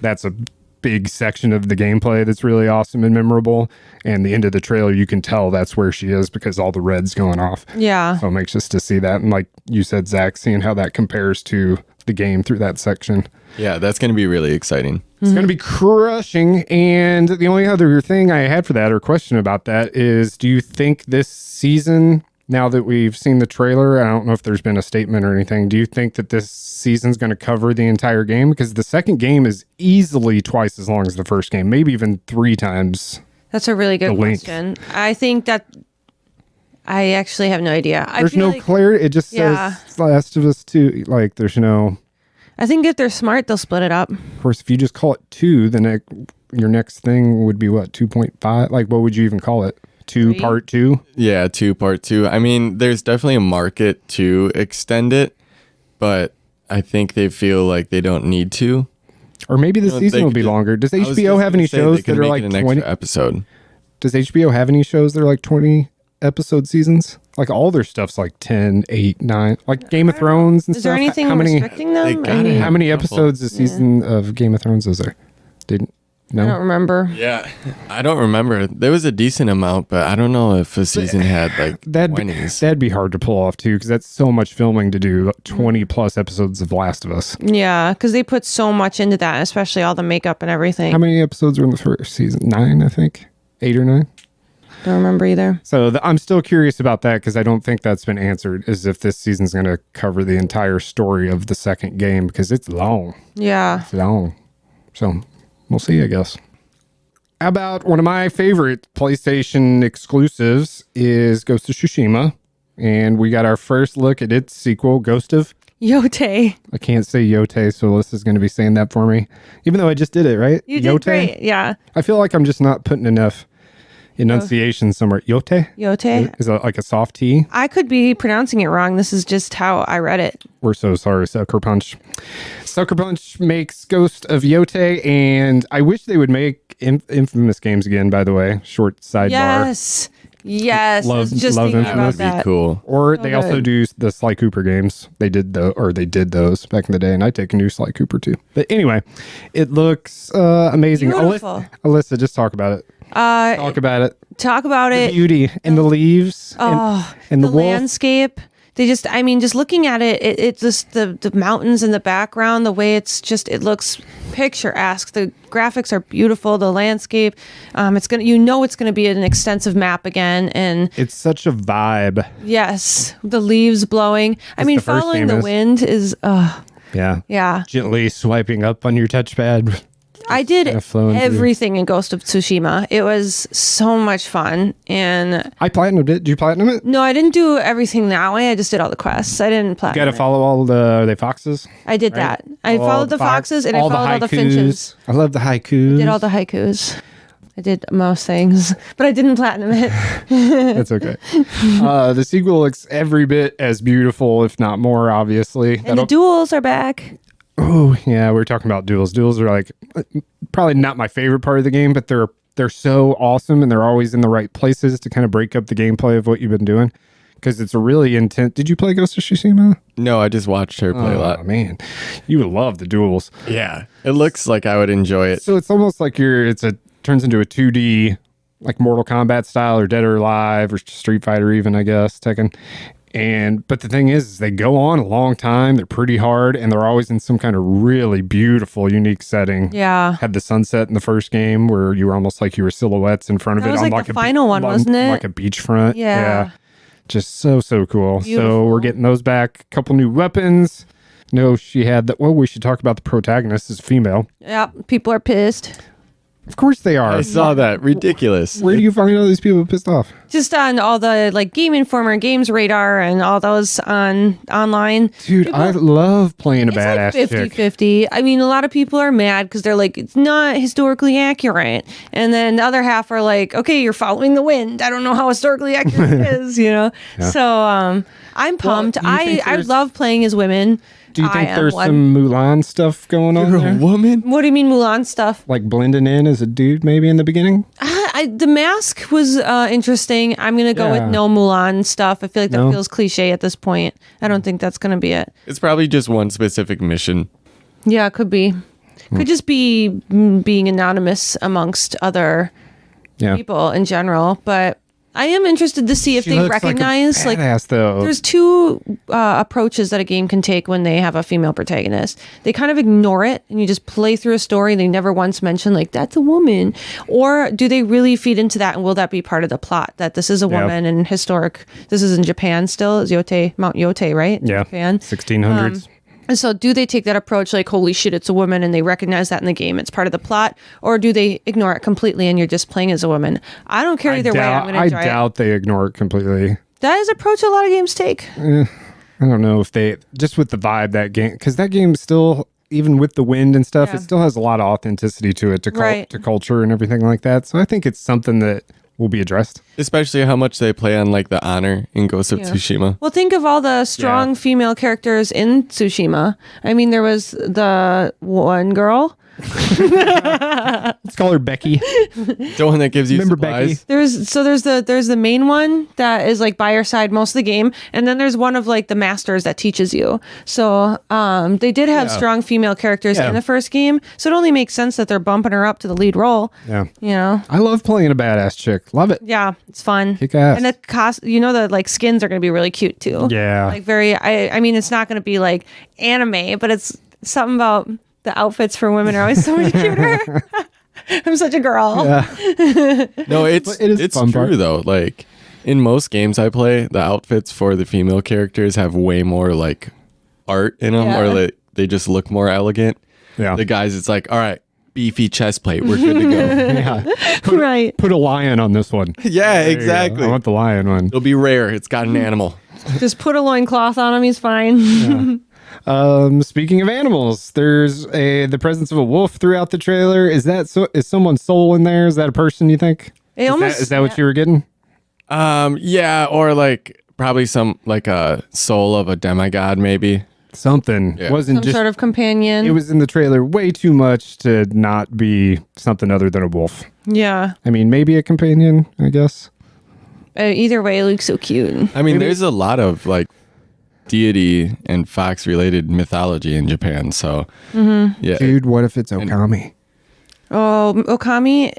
That's a big section of the gameplay that's really awesome and memorable. And the end of the trailer, you can tell that's where she is, because all the red's going off. Yeah. So I'm anxious to see that. And like you said, Zach, seeing how that compares to the game through that section. Yeah, that's going to be really exciting. It's going to be crushing. And the only other thing I had for that, or question about that, is do you think this season, now that we've seen the trailer, I don't know if there's been a statement or anything, do you think that this season's going to cover the entire game? Because the second game is easily twice as long as the first game, maybe even 3 times. That's a really good The length. question. I think that I actually have no idea. There's no clarity. It just Yeah. says Last of Us 2. Like, there's no... I think if they're smart, they'll split it up. Of course, if you just call it 2, then your next thing would be what, 2.5? Like, what would you even call it? 2 3? part 2? Yeah, 2 part 2. I mean, there's definitely a market to extend it, but I think they feel like they don't need to. Or maybe the No, season they will be could- longer. Does I was HBO just have gonna any say shows they could that are make like it an 20 extra episode? Does HBO have any shows that are like 20 episode seasons? Like all their stuff's like 10, 8, 9. Like Game of Thrones and Is stuff. there anything how many restricting them? They I gotta mean, have- how many Couple. episodes a season of Game of Thrones is there? I don't remember. Yeah, I don't remember. There was a decent amount, but I don't know if a season had like 20s. That'd be hard to pull off too, because that's so much filming to do 20 plus episodes of Last of Us. Yeah, because they put so much into that, especially all the makeup and everything. How many episodes were in the first season? 9, I think. 8 or 9. Don't remember either. So I'm still curious about that, because I don't think that's been answered, is if this season's going to cover the entire story of the second game, because it's long. Yeah. It's long. So we'll see, I guess. How about one of my favorite PlayStation exclusives is Ghost of Tsushima. And we got our first look at its sequel, Ghost of... Yote. I can't say Yote, so Alyssa's going to be saying that for me. Even though I just did it, right? You did great, yeah. I feel like I'm just not putting enough enunciation somewhere. Yote? Yote. Is that like a soft T? I could be pronouncing it wrong. This is just how I read it. We're so sorry, Sucker Punch. Sucker Punch makes Ghost of Yote, and I wish they would make infamous games again, by the way. Short sidebar. Yes. Love- I was just love thinking Infamous. about That'd be that. cool. Or So they also good. do the Sly Cooper games. They did those back in the day, and I take a new Sly Cooper too. But anyway, it looks amazing. Beautiful. Alyssa, just talk about it. Talk about it. Talk about The it. beauty and the leaves and the wolf. landscape. They just, I mean, just looking at it, it's just the mountains in the background, the way it looks picturesque. The graphics are beautiful. The landscape, it's gonna be an extensive map again, and It's such a vibe. yes, the leaves blowing. I mean, the first following game the is. wind is, Yeah. yeah. Gently swiping up on your touchpad. I did kinda flowing through. everything in Ghost of Tsushima. It was so much fun, and I platinumed it. Did you platinum it? no, I didn't do everything that way. I just did all the quests. I didn't You platinum. got to it. follow all the are they foxes. I did that. I All followed the foxes and I followed all the haikus. finches. I love the haikus. Did all the haikus. I did most things, but I didn't platinum it. That's okay. The sequel looks every bit as beautiful, if not more, obviously. And the duels are back. Oh, yeah, we were talking about duels. Duels are like probably not my favorite part of the game, but they're so awesome, and they're always in the right places to kind of break up the gameplay of what you've been doing. Because it's a really intense. Did you play Ghost of Tsushima? No, I just watched her play a lot. Oh, man. You would love the duels. Yeah, it looks like I would enjoy it. So it's almost like turns into a 2D, like Mortal Kombat style or Dead or Alive or Street Fighter even, I guess, Tekken. But the thing is they go on a long time. They're pretty hard, and they're always in some kind of really beautiful, unique setting. Yeah. Had the sunset in the first game where you were almost like you were silhouettes in front of That it was on like like the final one, wasn't it? Like a beachfront. Yeah. Just so cool. So Beautiful. we're getting those back. A couple new weapons. No, she had that. Well, we should talk about the protagonist is female. Yeah, people are pissed. Of course they are. I saw that. Ridiculous. Where do you find all these people pissed off? Just on all the like Game Informer, Games Radar, and all those online. Dude, I love playing a badass It's like chick. 50-50. I mean, a lot of people are mad because they're like, it's not historically accurate. And then the other half are like, okay, you're following the wind. I don't know how historically accurate it is, you know? So I'm pumped. do you think I there's- love playing as women. Do you think I am there's one. some Mulan stuff going on You're a there? woman? What do you mean Mulan stuff? Like blending in as a dude maybe in the beginning? The mask was interesting. I'm going to go Yeah. with no Mulan stuff. I feel like that No? feels cliche at this point. I don't think that's going to be it. It's probably just one specific mission. Yeah, it could be. Could just be being anonymous amongst other Yeah. people in general. But I am interested to see if She they looks recognize like a badass, though. there's two approaches that a game can take when they have a female protagonist. They kind of ignore it and you just play through a story and they never once mention like that's a woman, or do they really feed into that and will that be part of the plot that this is a Yeah. woman and historic? This is in Japan still. Is Yote Mount Yote, right? Yeah. Japan. 1600s. And so do they take that approach like, holy shit, it's a woman, and they recognize that in the game, it's part of the plot? Or do they ignore it completely and you're just playing as a woman? I don't care either way. I'm going to I enjoy it. doubt they ignore it completely. That is approach a lot of games take. I don't know if they, just with the vibe that game, because that game still, even with the wind and stuff, Yeah. it still has a lot of authenticity to it, Right. to culture and everything like that. So I think it's something that will be addressed. Especially how much they play on like the honor in Ghost of Tsushima. Well, think of all the strong Yeah. female characters in Tsushima. I mean, there was the one girl. Let's call her Becky. The one that gives you Remember supplies. Becky? There's the main one that is like by your side most of the game, and then there's one of like the masters that teaches you. So they did have strong female characters Yeah. in the first game, so it only makes sense that they're bumping her up to the lead role. Yeah. You know. I love playing a badass chick. Love it. Yeah, it's fun. Kick ass. And the like skins are going to be really cute too. Yeah. Like I mean, it's not going to be like anime, but it's something about the outfits for women are always so much cuter. I'm such a girl. No, But it is it's fun true part. though. Like in most games I play, the outfits for the female characters have way more like art in them, Yeah. or they just look more elegant. Yeah. The guys, it's like, all right, beefy chest plate. We're good to go. Yeah. Right. Put a lion on this one. Yeah, There you go. exactly. I want the lion one. It'll be rare. It's got an animal. Just put a loincloth on him. He's fine. Speaking of animals, there's the presence of a wolf throughout the trailer. Is someone's soul in there? Is that a person, you think? Is that what you were getting? Yeah, or like probably some like a soul of a demigod, maybe. Something. Yeah. Wasn't Some just sort of companion. it was in the trailer way too much to not be something other than a wolf. Yeah. I mean, maybe a companion, I guess. Either way, it looks so cute. I mean, there's a lot of like deity and fox related mythology in Japan. So, yeah. Dude, what if it's Okami? Oh, Okami.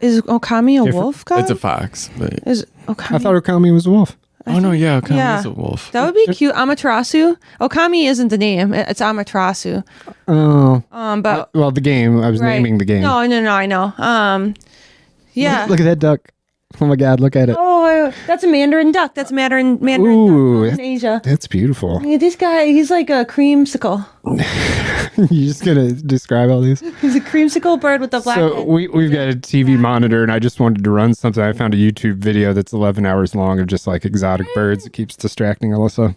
Is Okami a Different- wolf god? It's a fox. But... Is Okami? I thought Okami was a wolf. Oh, no, yeah. Okami yeah. is a wolf. That would be cute. Amaterasu. Okami isn't the name. It's Amaterasu. Oh. But Well, the game. I was right. naming the game. No, I know. Yeah. Look at that duck. Oh my God, look at it. Oh, that's a mandarin duck. That's Mandarin Ooh, duck in Asia. That's beautiful. Yeah, this guy, he's like a creamsicle. You just gonna describe all these? He's a creamsicle bird with a black So head. we've got a TV monitor, and I just wanted to run something. I found a YouTube video that's 11 hours long of just like exotic birds. It keeps distracting Alyssa.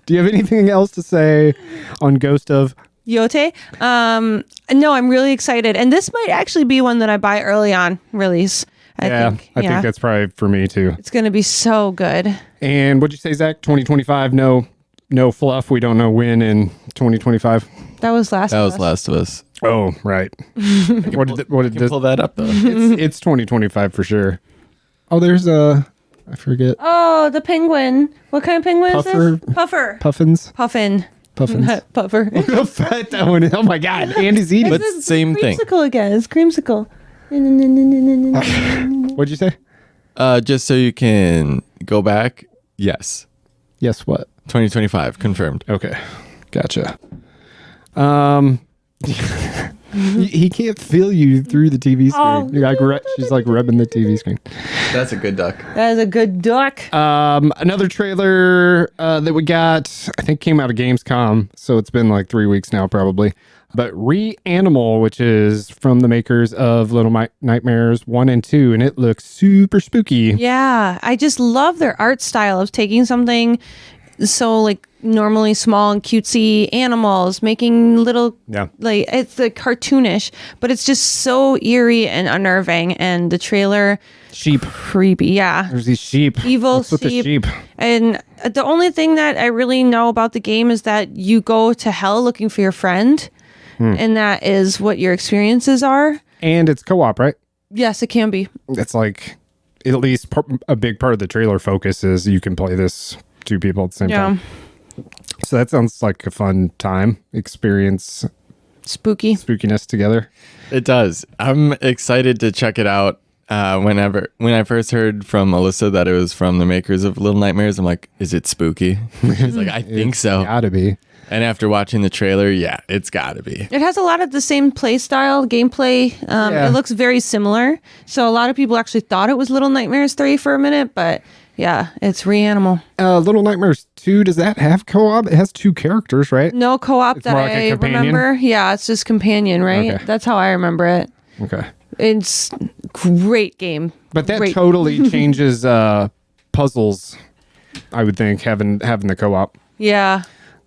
Do you have anything else to say on Ghost of? Yote. No, I'm really excited. And this might actually be one that I buy early on release. I think that's probably for me too. it's going to be so good. And what'd you say, Zach? 2025? No fluff. We don't know when in 2025. That was last That of was Us. Last of Us. Oh, right. What did You this? pull that up, though. It's 2025 for sure. Oh, there's I forget. Oh, the penguin. What kind of penguin Puffer. is this? Puffer. Puffins. Puffin. Puffins. Puffer. How fat that one is. Oh my God. Andy's eating. But It's same thing. Creamsicle again. It's creamsicle. What'd you say? Just so you can go back. Yes. Yes, what? 2025. Confirmed. Okay. Gotcha. He can't feel you through the TV screen. Oh. You're like she's like rubbing the TV screen. That's a good duck. That is a good duck. Another trailer that we got, I think came out of Gamescom, so it's been like 3 weeks now probably. But Reanimal, which is from the makers of Little Nightmares 1 and 2, and it looks super spooky. Yeah, I just love their art style of taking something so like normally small and cutesy animals, making little like it's like cartoonish, but it's just so eerie and unnerving. And the trailer, Sheep. creepy. Yeah, There's these sheep. evil What's with the sheep? And the only thing that I really know about the game is that you go to hell looking for your friend, and that is what your experiences are. And it's co-op, right? Yes, it can be. It's like at least a big part of the trailer focus is you can play this 2 people at the same time. So that sounds like a fun time experience. Spooky. Spookiness together. It does. I'm excited to check it out. When I first heard from Alyssa that it was from the makers of Little Nightmares, I'm like, is it spooky? She's like, I think so. Gotta be. And after watching the trailer, yeah, it's gotta be. It has a lot of the same play style, gameplay. It looks very similar. So a lot of people actually thought it was Little Nightmares 3 for a minute, but yeah, it's Reanimal. Little Nightmares 2, does that have co-op? It has 2 characters, right? No co-op that more like a I companion? remember. Yeah, it's just companion, right? Okay. That's how I remember it. Okay. It's great game. But that Great. totally changes puzzles, I would think, having the co-op. Yeah.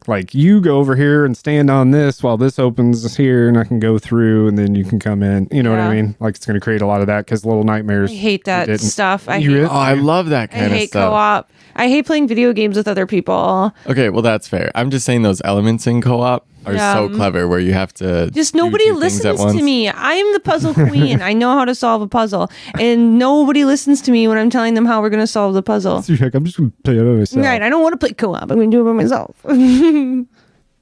Like, you go over here and stand on this while this opens here, and I can go through, and then you can come in. You know what I Yeah. mean? Like, it's going to create a lot of that, because Little Nightmares... I hate that didn't. stuff. I You hate, really- Oh, I love that I kind of hate stuff. co-op. I hate playing video games with other people. Okay, well, that's fair. I'm just saying those elements in co-op are Yeah. so clever where you have to Just do nobody 2 things at listens to once. me. I am the puzzle queen. I know how to solve a puzzle. And nobody listens to me when I'm telling them how we're going to solve the puzzle. You're like, I'm just going to play it by myself. Right. I don't want to play co-op. I'm going to do it by myself.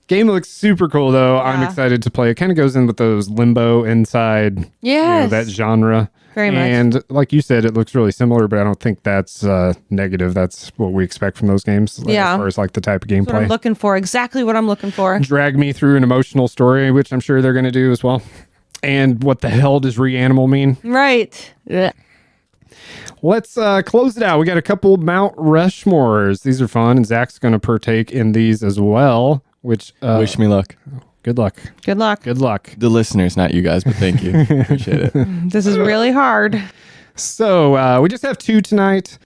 Game looks super cool, though. I'm Yeah. excited to play. It kind of goes in with those limbo inside, Yes. that genre. Very much. And like you said, it looks really similar, but I don't think that's negative. That's what we expect from those games. Yeah. As far as like the type of That's what I'm gameplay. looking for. Exactly what I'm looking for. Drag me through an emotional story, which I'm sure they're going to do as well. And what the hell does Reanimal mean? Right. Ugh. Let's close it out. We got a couple Mount Rushmores. These are fun, and Zach's going to partake in these as well. which Wish me luck. good luck. Good luck. Good luck. The listeners, not you guys, but thank you. Appreciate it. This is really hard. So we just have 2 tonight.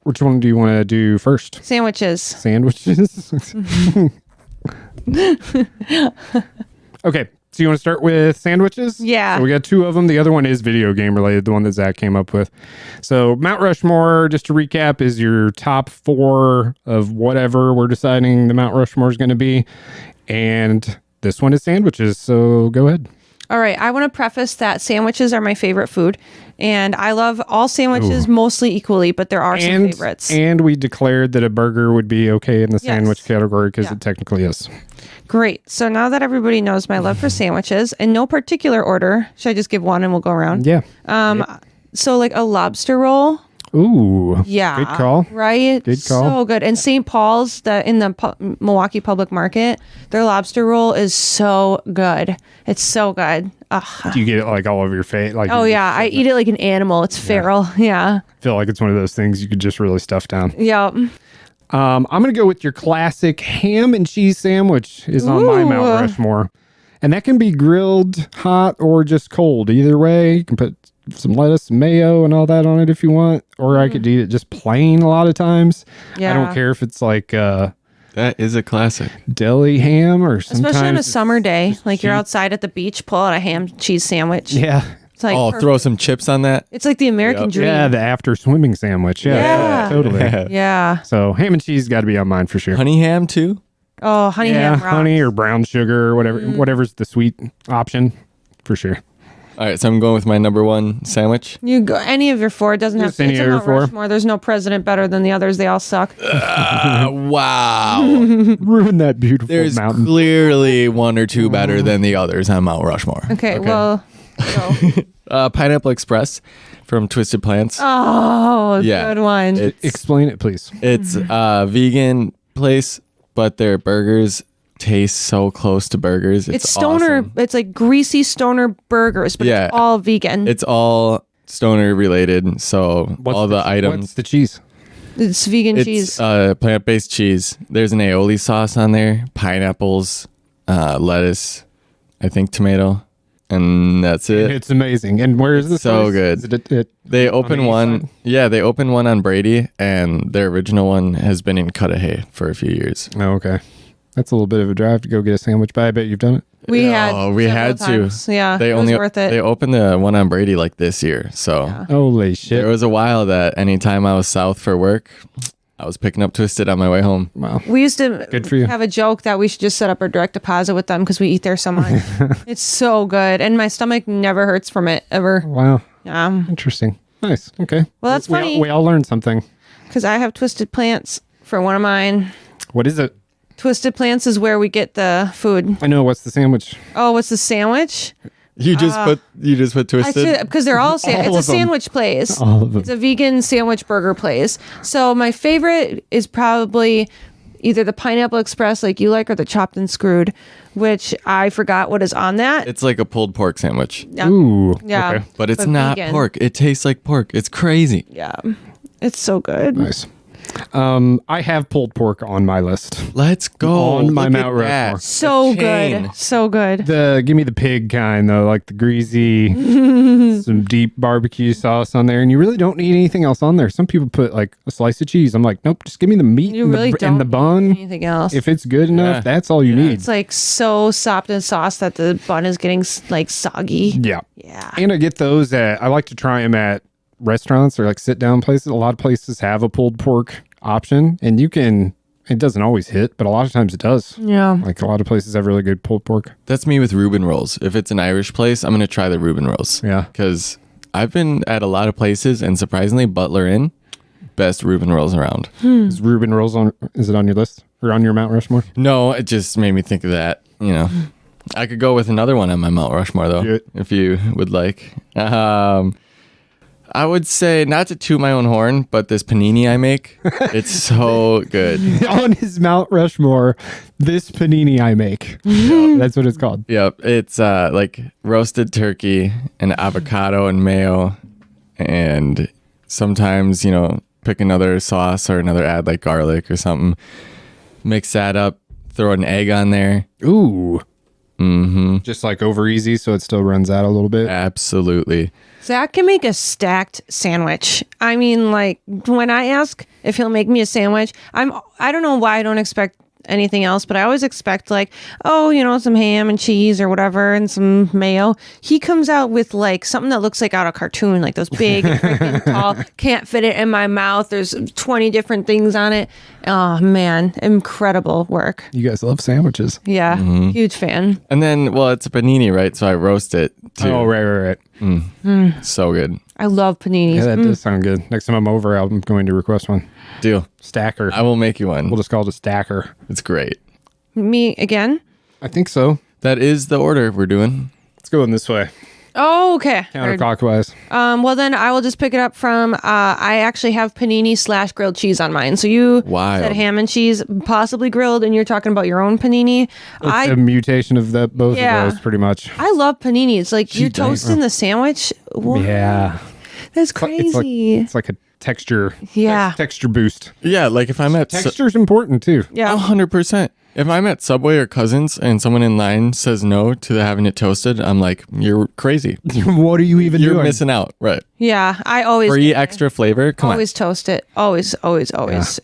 Which one do you want to do first? Sandwiches. Sandwiches. Okay. So you want to start with sandwiches? Yeah. So we got 2 of them. The other one is video game related, the one that Zach came up with. So Mount Rushmore, just to recap, is your top 4 of whatever we're deciding the Mount Rushmore is going to be. And this one is sandwiches. So go ahead. All right. I want to preface that sandwiches are my favorite food. And I love all sandwiches mostly equally, but there are some favorites. And we declared that a burger would be okay in the sandwich category because it technically is. Great. So now that everybody knows my love for sandwiches, in no particular order, should I just give one and we'll go around? Yeah. So like a lobster roll. Ooh. Yeah. Good call. Right? Good call. So good. And St. Paul's, in the Milwaukee Public Market, their lobster roll is so good. It's so good. Ugh. Do you get it like all over your face? Like, Oh, yeah. I eat it like an animal. It's feral. Yeah. I feel like it's one of those things you could just really stuff down. Yeah. I'm going to go with your classic ham and cheese sandwich is on my Mount Rushmore. And that can be grilled hot or just cold. Either way, you can put some lettuce, mayo, and all that on it if you want. Or I could eat it just plain a lot of times. Yeah. I don't care if it's like That is a classic. deli ham or sometimes. Especially on a it's summer day. just Like you're cheap. outside at the beach, pull out a ham cheese sandwich. Yeah. It's like Oh, perfect. throw some chips on that. It's like the American dream. Yeah, the after swimming sandwich. Yeah. Yeah. Totally. Yeah. So ham and cheese got to be on mine for sure. Honey ham too. Oh, honey ham rocks. honey or brown sugar or whatever's the sweet option for sure. All right, so I'm going with my number 1 sandwich. You go any of your 4. It doesn't have Just to. any It's of a your Mount 4. Rushmore. There's no president better than the others. They all suck. Wow. Ruin that beautiful There's mountain. clearly 1 or 2 better than the others on Mount Rushmore. Okay. Well. Go. Pineapple Express from Twisted Plants. Oh, Yeah. good one. Explain it, please. It's a vegan place, but their burgers taste so close to burgers. It's stoner. awesome. It's like greasy stoner burgers, but Yeah. it's all vegan. It's all stoner related. So all the What's items. the cheese? It's vegan It's cheese. plant-based cheese. There's an aioli sauce on there, pineapples, lettuce, I think tomato, and that's it. It's amazing. And where is this? so place? good. Is it They on opened the east one. side? Yeah, they opened one on Brady, and their original one has been in Cudahy for a few years. Oh, okay. That's a little bit of a drive to go get a sandwich, but I bet you've done it. we had. we several had times. to. Yeah. They it only was worth it. They opened the one on Brady like this year, so Holy shit. there was a while that anytime I was south for work, I was picking up Twisted on my way home. Wow. We used to Good for you. have a joke that we should just set up our direct deposit with them because we eat there so much. It's so good. And my stomach never hurts from it ever. Wow. Yeah. Interesting. Nice. Okay. Well, that's funny. We all learned something. Because I have Twisted Plants for one of mine. What is it? Twisted Plants is where we get the food. I know. What's the sandwich? Oh, what's the sandwich? You just put Twisted. Because they're all it's a of them. sandwich place. All of them. It's a vegan sandwich burger place. So my favorite is probably either the Pineapple Express like you like or the Chopped and Screwed, which I forgot what is on that. It's like a pulled pork sandwich, Yeah. Ooh. Yeah. Okay. but it's not vegan. pork. It tastes like pork. It's crazy. Yeah. It's so good. Nice. I have pulled pork on my list. Let's go. On my Look Mount at Rushmore. that. So A chain. good. So good. Give me the pig kind though, like the greasy, some deep barbecue sauce on there, and you really don't need anything else on there. Some people put like a slice of cheese. I'm like, nope, just give me the meat You and, really the, don't and the need bun. anything else. If it's good enough, Yeah. that's all you need. It's like so sopped in sauce that the bun is getting like soggy. Yeah. Yeah. And I get those I like to try them at restaurants or like sit down places. A lot of places have a pulled pork option, and it doesn't always hit, but a lot of times it does. Yeah. Like a lot of places have really good pulled pork. That's me with Reuben rolls. If it's an Irish place, I'm gonna try the Reuben rolls. Yeah. Because I've been at a lot of places, and surprisingly, Butler Inn, best Reuben rolls around. Is Reuben rolls is it on your list or on your Mount Rushmore? No, it just made me think of that. You know, I could go with another one on my Mount Rushmore though, Do it. if you would like. I would say, not to toot my own horn, but this panini I make, it's so good. On his Mount Rushmore, this panini I make. That's what it's called. Yep, it's like roasted turkey and avocado and mayo, and sometimes, pick another sauce or another add like garlic or something. Mix that up, Throw an egg on there. Ooh. Mm-hmm. Just like over easy, so it still runs out a little bit. Absolutely. Zach can make a stacked sandwich. I mean, like, when I ask if he'll make me a sandwich, I don't know why I don't expect anything else, but I always expect like, oh, some ham and cheese or whatever and some mayo. He comes out with like something that looks like out of a cartoon, like those big freaking tall, can't fit it in my mouth. There's 20 different things on it. Oh man, incredible work. You guys love sandwiches. Yeah, huge fan. And then, well, it's a panini, right? So I roast it too. Oh, right. So good. I love paninis. Yeah, that does sound good. Next time I'm over, I'm going to request one. Deal. Stacker. I will make you one. We'll just call it a stacker. It's great. Me again? I think so. That is the order we're doing. Let's go in this way. Oh, okay. Counterclockwise. Well, then I will just pick it up from, I actually have panini / grilled cheese on mine. So you said ham and cheese, possibly grilled, and you're talking about your own panini. It's a mutation of both of those, pretty much. I love panini. It's like you're toasting the sandwich. What? Yeah. That's crazy. It's like a texture. Yeah. Texture boost. Yeah, like if I'm at Texture's important, too. Yeah. 100%. If I'm at Subway or Cousins and someone in line says no to having it toasted, I'm like, you're crazy. What are you even You're doing? missing out. Right. Yeah. I always Free extra flavor. Come always toast it. Always.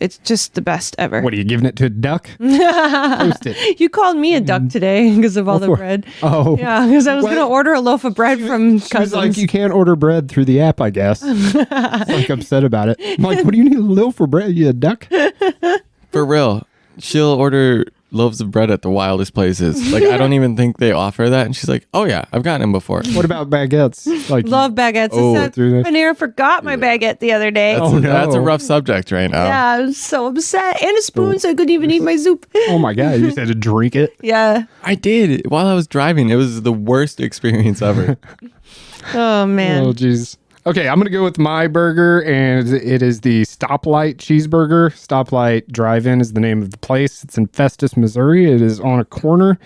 It's just the best ever. What are you giving it to a duck? Toast it. You called me a duck today because of all the for? bread. Oh. Yeah, because I was going to order a loaf of bread from She's Cousins. like, you can't order bread through the app, I guess. She's like upset about it. I'm like, what do you need a loaf for bread? You a duck? on. For real. She'll order loaves of bread at the wildest places. Like, I don't even think they offer that. And she's like, oh yeah, I've gotten them before. What about baguettes? Like, Love baguettes. Oh, Except through the- Panera forgot my baguette the other day. That's, Oh, no. that's a rough subject right now. Yeah, I was so upset. And a spoon, so I couldn't even eat my soup. oh my God, you just had to drink it. Yeah. I did. While I was driving, it was the worst experience ever. Oh, man. Oh, jeez. Okay, I'm going to go with my burger, and it is the Stoplight Cheeseburger. Stoplight Drive-In is the name of the place. It's in Festus, Missouri. It is on a corner,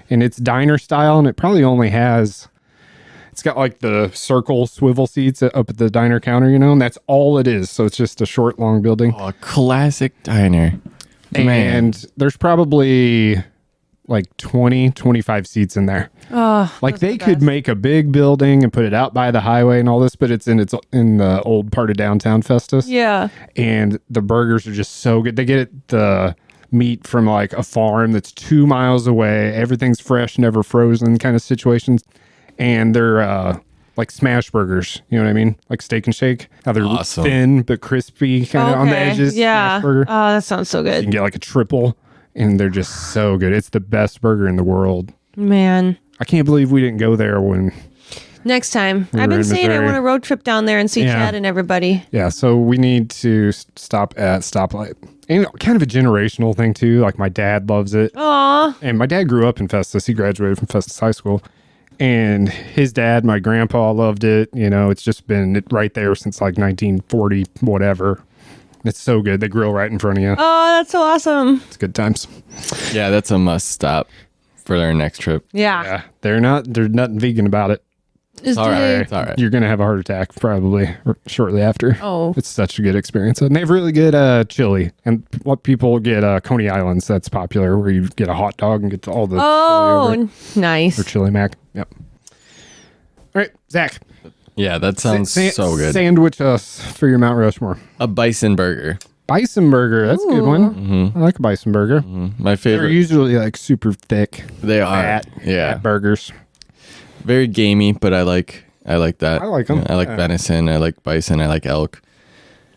and it's diner style, and it probably only has... It's got like the circle swivel seats up at the diner counter, and that's all it is. So it's just a short, long building. Oh, a classic diner. And there's probably like 20, 25 seats in there. Oh, Like those are they the could best. make a big building and put it out by the highway and all this, but it's in the old part of downtown Festus. Yeah. And the burgers are just so good. They get the meat from like a farm that's 2 miles away. Everything's fresh, never frozen kind of situations. And they're like smash burgers. You know what I mean? Like Steak and Shake. How they're Awesome. thin but crispy kind of on the edges. Yeah. Smash burger. Oh, that sounds so You good. can get like a triple, and they're just so good. It's the best burger in the world. Man. I can't believe we didn't go there when... Next time. We I've were been in saying I Missouri. want a road trip down there and see Yeah. Chad and everybody. Yeah, so we need to stop at Stoplight. And kind of a generational thing, too. Like, my dad loves it. Aw. And my dad grew up in Festus. He graduated from Festus High School. And his dad, my grandpa, loved it. It's just been right there since, like, 1940, whatever. It's so good. They grill right in front of you. Oh, that's so awesome. It's good times. Yeah, that's a must stop for our next trip. Yeah. Yeah, there's nothing vegan about it. Is All right. they- It's all right. You're going to have a heart attack probably shortly after. Oh. It's such a good experience. And they have really good chili. And what people get Coney Islands, that's popular, where you get a hot dog and get all the chili over it. Oh, nice. Or chili mac. Yep. All right, Zach. Yeah, that sounds so good. Sandwich us for your Mount Rushmore. A bison burger. Bison burger. That's a good one. Mm-hmm. I like a bison burger. My They're favorite. usually like super thick. They are. Fat, Yeah. fat burgers. Very gamey, but I like that. I like 'em. I like Yeah. venison. I like bison. I like elk.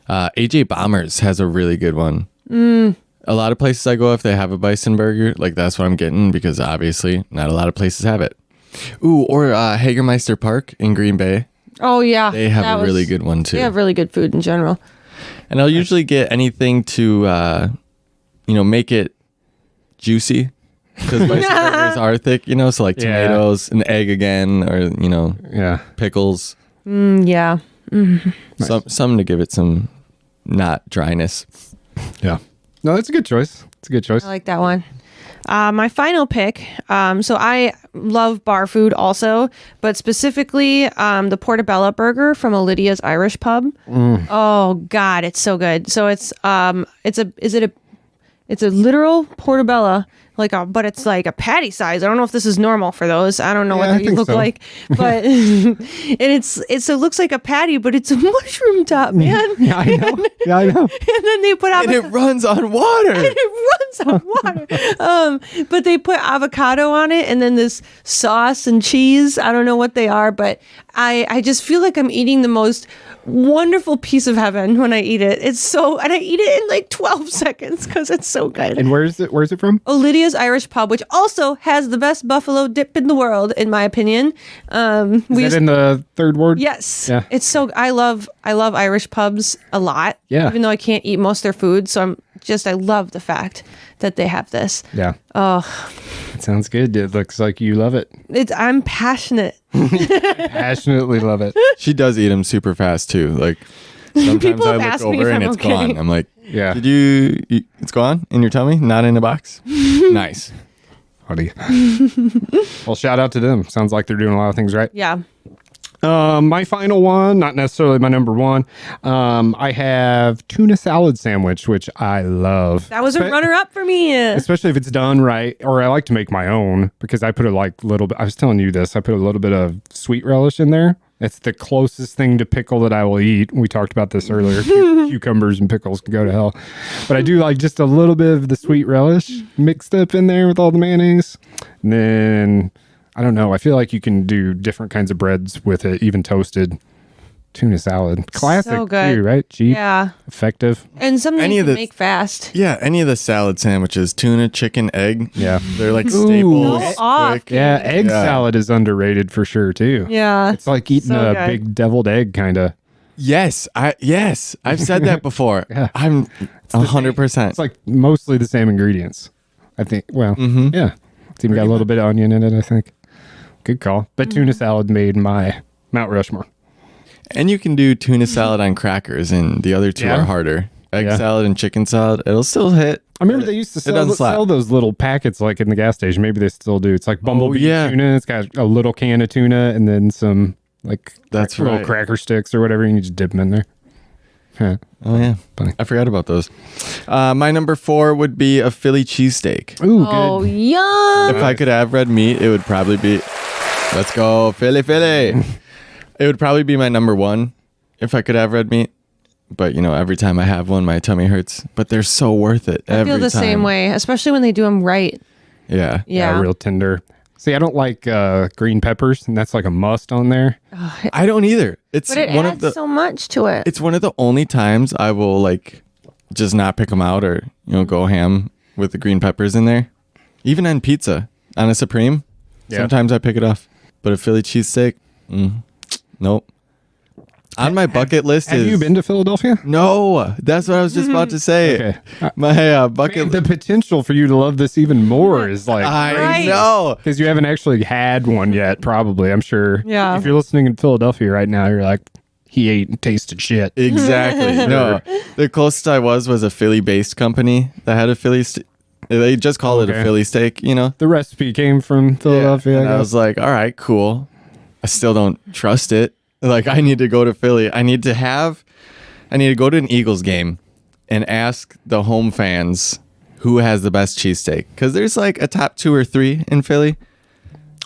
AJ Bombers has a really good one. A lot of places I go, if they have a bison burger, like that's what I'm getting, because obviously not a lot of places have it. Ooh, or Hagermeister Park in Green Bay. Oh, yeah. They have That a really was- good one too. They have really good food in general. And I'll usually get anything to, make it juicy. Because bison burgers are thick, so like Yeah. tomatoes, an egg again, or, Yeah. pickles. Yeah. Something to give it some not dryness. Yeah. No, that's a good choice. It's a good choice. I like that one. My final pick. So I love bar food also, but specifically the Portobello burger from Lydia's Irish Pub. Oh God, it's so good. So it's a literal portobello but it's like a patty size. I don't know if this is normal for those. I don't know Yeah, what I they think look so. like, but and it looks like a patty, but it's a mushroom top, man. Yeah, I know. Yeah, I know. And then they put And it runs on water. it runs on water. But they put avocado on it and then this sauce and cheese. I don't know what they are, but I just feel like I'm eating the most wonderful piece of heaven when I eat it. And I eat it in like 12 seconds because it's so good. And where's it from? Lydia's Irish Pub, which also has the best buffalo dip in the world, in my opinion. Is that in the third ward? Yes. Yeah. It's so I love Irish pubs a lot. Yeah. Even though I can't eat most of their food, so I love the fact that they have this. Yeah. Oh, It sounds good. It looks like you love it. I'm passionate. Passionately love it. She does eat them super fast too. Like sometimes People I have look asked me over if and I'm it's okay. gone. I'm like, Yeah. did you? It's gone in your tummy, not in a box. Nice. Hoodie. Well, shout out to them. Sounds like they're doing a lot of things right. Yeah. My final one, not necessarily my number one. I have tuna salad sandwich, which I love. That was a runner-up for me. Especially if it's done right, or I like to make my own because I put a little bit. I was telling you this. I put a little bit of sweet relish in there. It's the closest thing to pickle that I will eat. We talked about this earlier. Cucumbers and pickles can go to hell, but I do like just a little bit of the sweet relish mixed up in there with all the mayonnaise, and then. I don't know. I feel like you can do different kinds of breads with it, even toasted. Tuna salad. Classic, So good. too, right? Cheap, Yeah. effective. And something Any you of can the- make fast. Yeah, any of the salad sandwiches, tuna, chicken, egg. Yeah. They're like Ooh. staples. Go off. quick. Yeah, egg Yeah. salad is underrated for sure, too. Yeah. It's like eating So a good. big deviled egg, kind of. Yes, I've said that before. Yeah. I'm 100%. It's like mostly the same ingredients, I think. Well, yeah. It's even got a little bit of onion in it, I think. Good call. But tuna salad made my Mount Rushmore. And you can do tuna salad on crackers, and the other two Yeah. are harder. Egg Yeah. salad and chicken salad, it'll still hit. I remember they used to doesn't slap. sell those little packets like in the gas station. Maybe they still do. It's like bumblebee yeah. tuna. It's got a little can of tuna and then some like That's little right. cracker sticks or whatever. And you just dip them in there. Huh. Oh, yeah. Funny. I forgot about those. My number 4 would be a Philly cheesesteak. Ooh, Oh, good. yum. If I could have red meat, it would probably be. Let's go, Philly. It would probably be my number 1 if I could have red meat. But, every time I have one, my tummy hurts. But they're so worth it I every feel the time. same way, especially when they do them right. Yeah. Yeah. Real tender. See, I don't like green peppers, and that's like a must on there. I don't either. It's But it one adds of the. so much to it. It's one of the only times I will like just not pick them out or go ham with the green peppers in there. Even on pizza, on a Supreme, Yeah. sometimes I pick it off. But a Philly cheesesteak, nope. On my bucket list Have is you been to Philadelphia? no. That's what I was just about to say. Okay. My bucket. The potential for you to love this even more is like I Right. know. because you haven't actually had one yet. Probably, I'm sure. Yeah. If you're listening in Philadelphia right now, you're like, he ate and tasted shit. Exactly. No, the closest I was a Philly-based company that had a Philly. They just call it a Okay. Philly steak. The recipe came from Philadelphia. And I was like, all right, cool. I still don't trust it. Like, I need to go to Philly. I need to go to an Eagles game and ask the home fans who has the best cheesesteak. Because there's like a top 2 or 3 in Philly.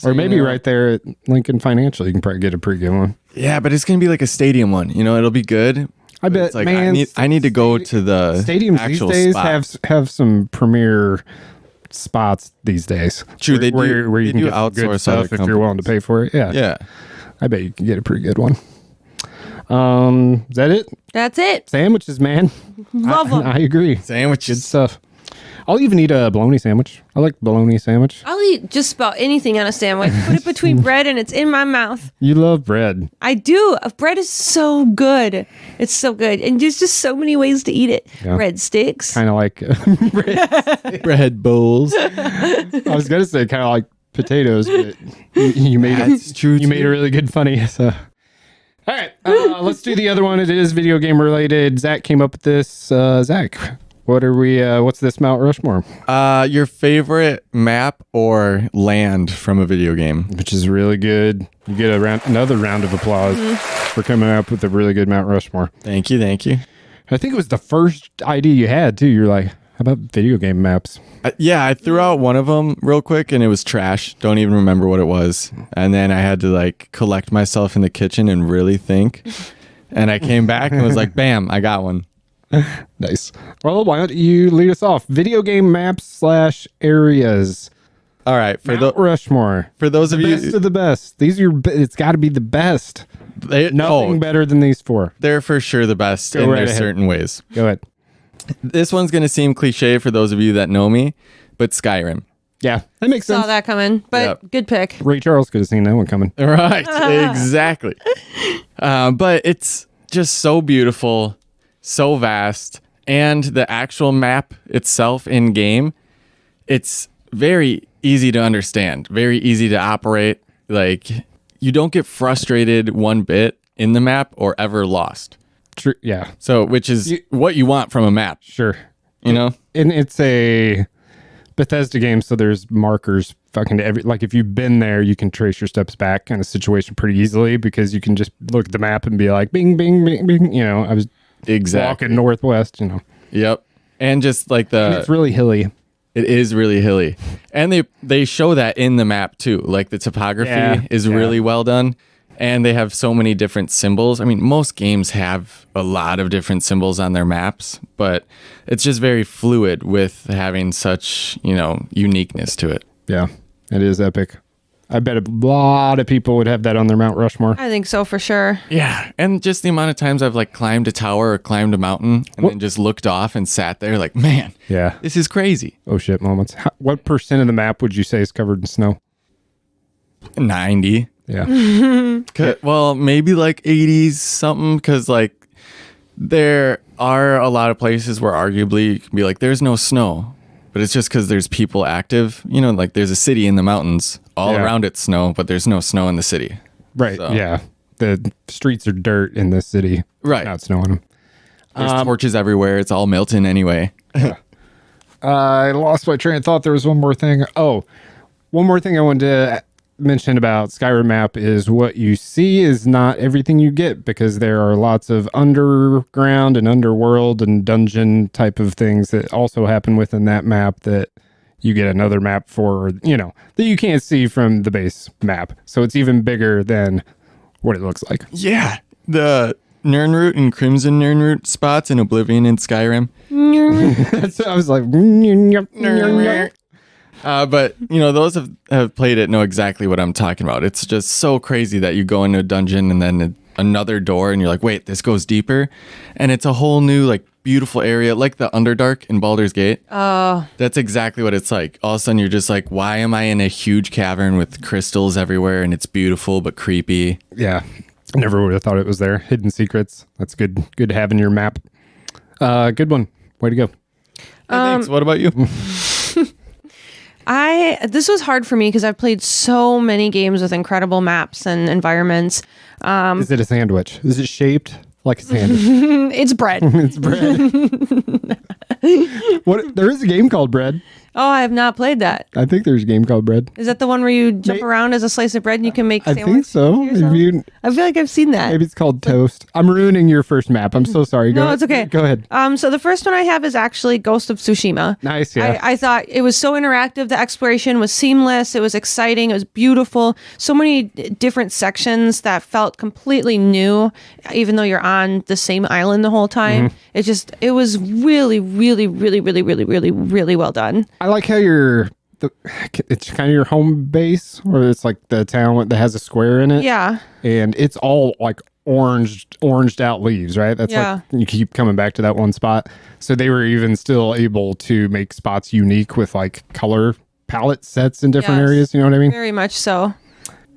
or maybe right there at Lincoln Financial, you can probably get a pretty good one. Yeah, but it's going to be like a stadium one. It'll be good. I But bet, it's like, man. I need to go to the Stadiums these actual days spot. have some premier spots these days. True, they do- where you they can do get some good outsource stuff other if you're willing to pay for it. Yeah, Yeah. I bet you can get a pretty good one. Is that it? That's it. Sandwiches, man. Love them. I agree. Good Sandwiches. stuff. I'll even eat a bologna sandwich. I like bologna sandwich. I'll eat just about anything on a sandwich. Put it between bread and it's in my mouth. You love bread. I do. Bread is so good. It's so good. And there's just so many ways to eat it. Yeah. Bread sticks. Kind of like Bread bowls. I was gonna say kind of like potatoes, but you made That's it. true, You made it too. really good, funny. So, all right, let's do the other one. It is video game related. Zach came up with this. Zach, what are we? What's this Mount Rushmore? Your favorite map or land from a video game? Which is really good. You get another round of applause for coming up with a really good Mount Rushmore. Thank you. I think it was the first idea you had too. You're like, How about video game maps? I threw out one of them real quick and it was trash. Don't even remember what it was. And then I had to like collect myself in the kitchen and really think. And I came back and was like, bam, I got one. Nice. Well, why don't you lead us off? Video game maps / areas. All right. Mount Rushmore. For those of you. Best of the best. These are it's got to be the best. Nothing better than these 4. They're for sure the best in their certain ways. Go ahead. This one's going to seem cliche for those of you that know me, but Skyrim. Yeah, that makes sense. Saw that coming, but Yep. good pick. Ray Charles could have seen that one coming. Right, exactly. But it's just so beautiful, so vast, and the actual map itself in game, it's very easy to understand, very easy to operate. Like, you don't get frustrated one bit in the map or ever lost. True. Yeah, So, which is what you want from a map, sure. you know? And it's a Bethesda game, so there's markers fucking to every. Like if you've been there, you can trace your steps back kind of situation pretty easily because you can just look at the map and be like, bing, bing, bing, bing. You know, I was Exactly. walking northwest. You know, Yep. And just like and it's really hilly. it is really hilly. And they show that in the map too. Like the topography is really well done. And they have so many different symbols. I mean, most games have a lot of different symbols on their maps, but it's just very fluid with having such, uniqueness to it. Yeah, it is epic. I bet a lot of people would have that on their Mount Rushmore. I think so for sure. Yeah. And just the amount of times I've like climbed a tower or climbed a mountain and then just looked off and sat there like, man, Yeah. this is crazy. Oh shit moments. What % of the map would you say is covered in snow? 90. Yeah. Well, maybe like 80s something, because like there are a lot of places where arguably you can be like, there's no snow, but it's just because there's people active. Like there's a city in the mountains, all around it's snow, but there's no snow in the city. Right. So- Yeah. The streets are dirt in this city. Right. Not snow on them. There's torches everywhere. It's all melting anyway. I lost my train of thought. There was one more thing. Oh, one more thing I wanted to mention about Skyrim map is what you see is not everything you get, because there are lots of underground and underworld and dungeon type of things that also happen within that map that you get another map for, that you can't see from the base map. So it's even bigger than what it looks like. Yeah. The Nirnroot and Crimson Nirnroot spots in Oblivion and Skyrim. So I was like, But those have played it know exactly what I'm talking about. It's just so crazy that you go into a dungeon and then another door and you're like, wait, this goes deeper, and it's a whole new like beautiful area, like the Underdark in Baldur's Gate. Oh, that's exactly what it's like. All of a sudden you're just like, why am I in a huge cavern with crystals everywhere and it's beautiful but creepy? Yeah, never would have thought it was there. Hidden secrets. That's good to have in your map. Good one. Way to go. Thanks. What about you? This was hard for me because I've played so many games with incredible maps and environments. Is it a sandwich? Is it shaped like a sandwich? It's bread. It's bread. What? There is a game called Bread. Oh, I have not played that. I think there's a game called Bread. Is that the one where you jump around as a slice of bread and you can make I sandwich? think so. to yourself? I feel like I've seen that. Maybe it's called Toast. I'm ruining your first map. I'm so sorry. No, it's okay. Go ahead. So the first one I have is actually Ghost of Tsushima. Nice, yeah. I thought it was so interactive. The exploration was seamless. It was exciting. It was beautiful. So many different sections that felt completely new, even though you're on the same island the whole time. Mm-hmm. It was really, really, really, really, really, really, really well done. I like how it's kind of your home base, or it's like the town that has a square in it. Yeah. And it's all like oranged out leaves, right? That's like you keep coming back to that one spot. So they were even still able to make spots unique with like color palette sets in different Yes. areas. You know what I mean? Very much so.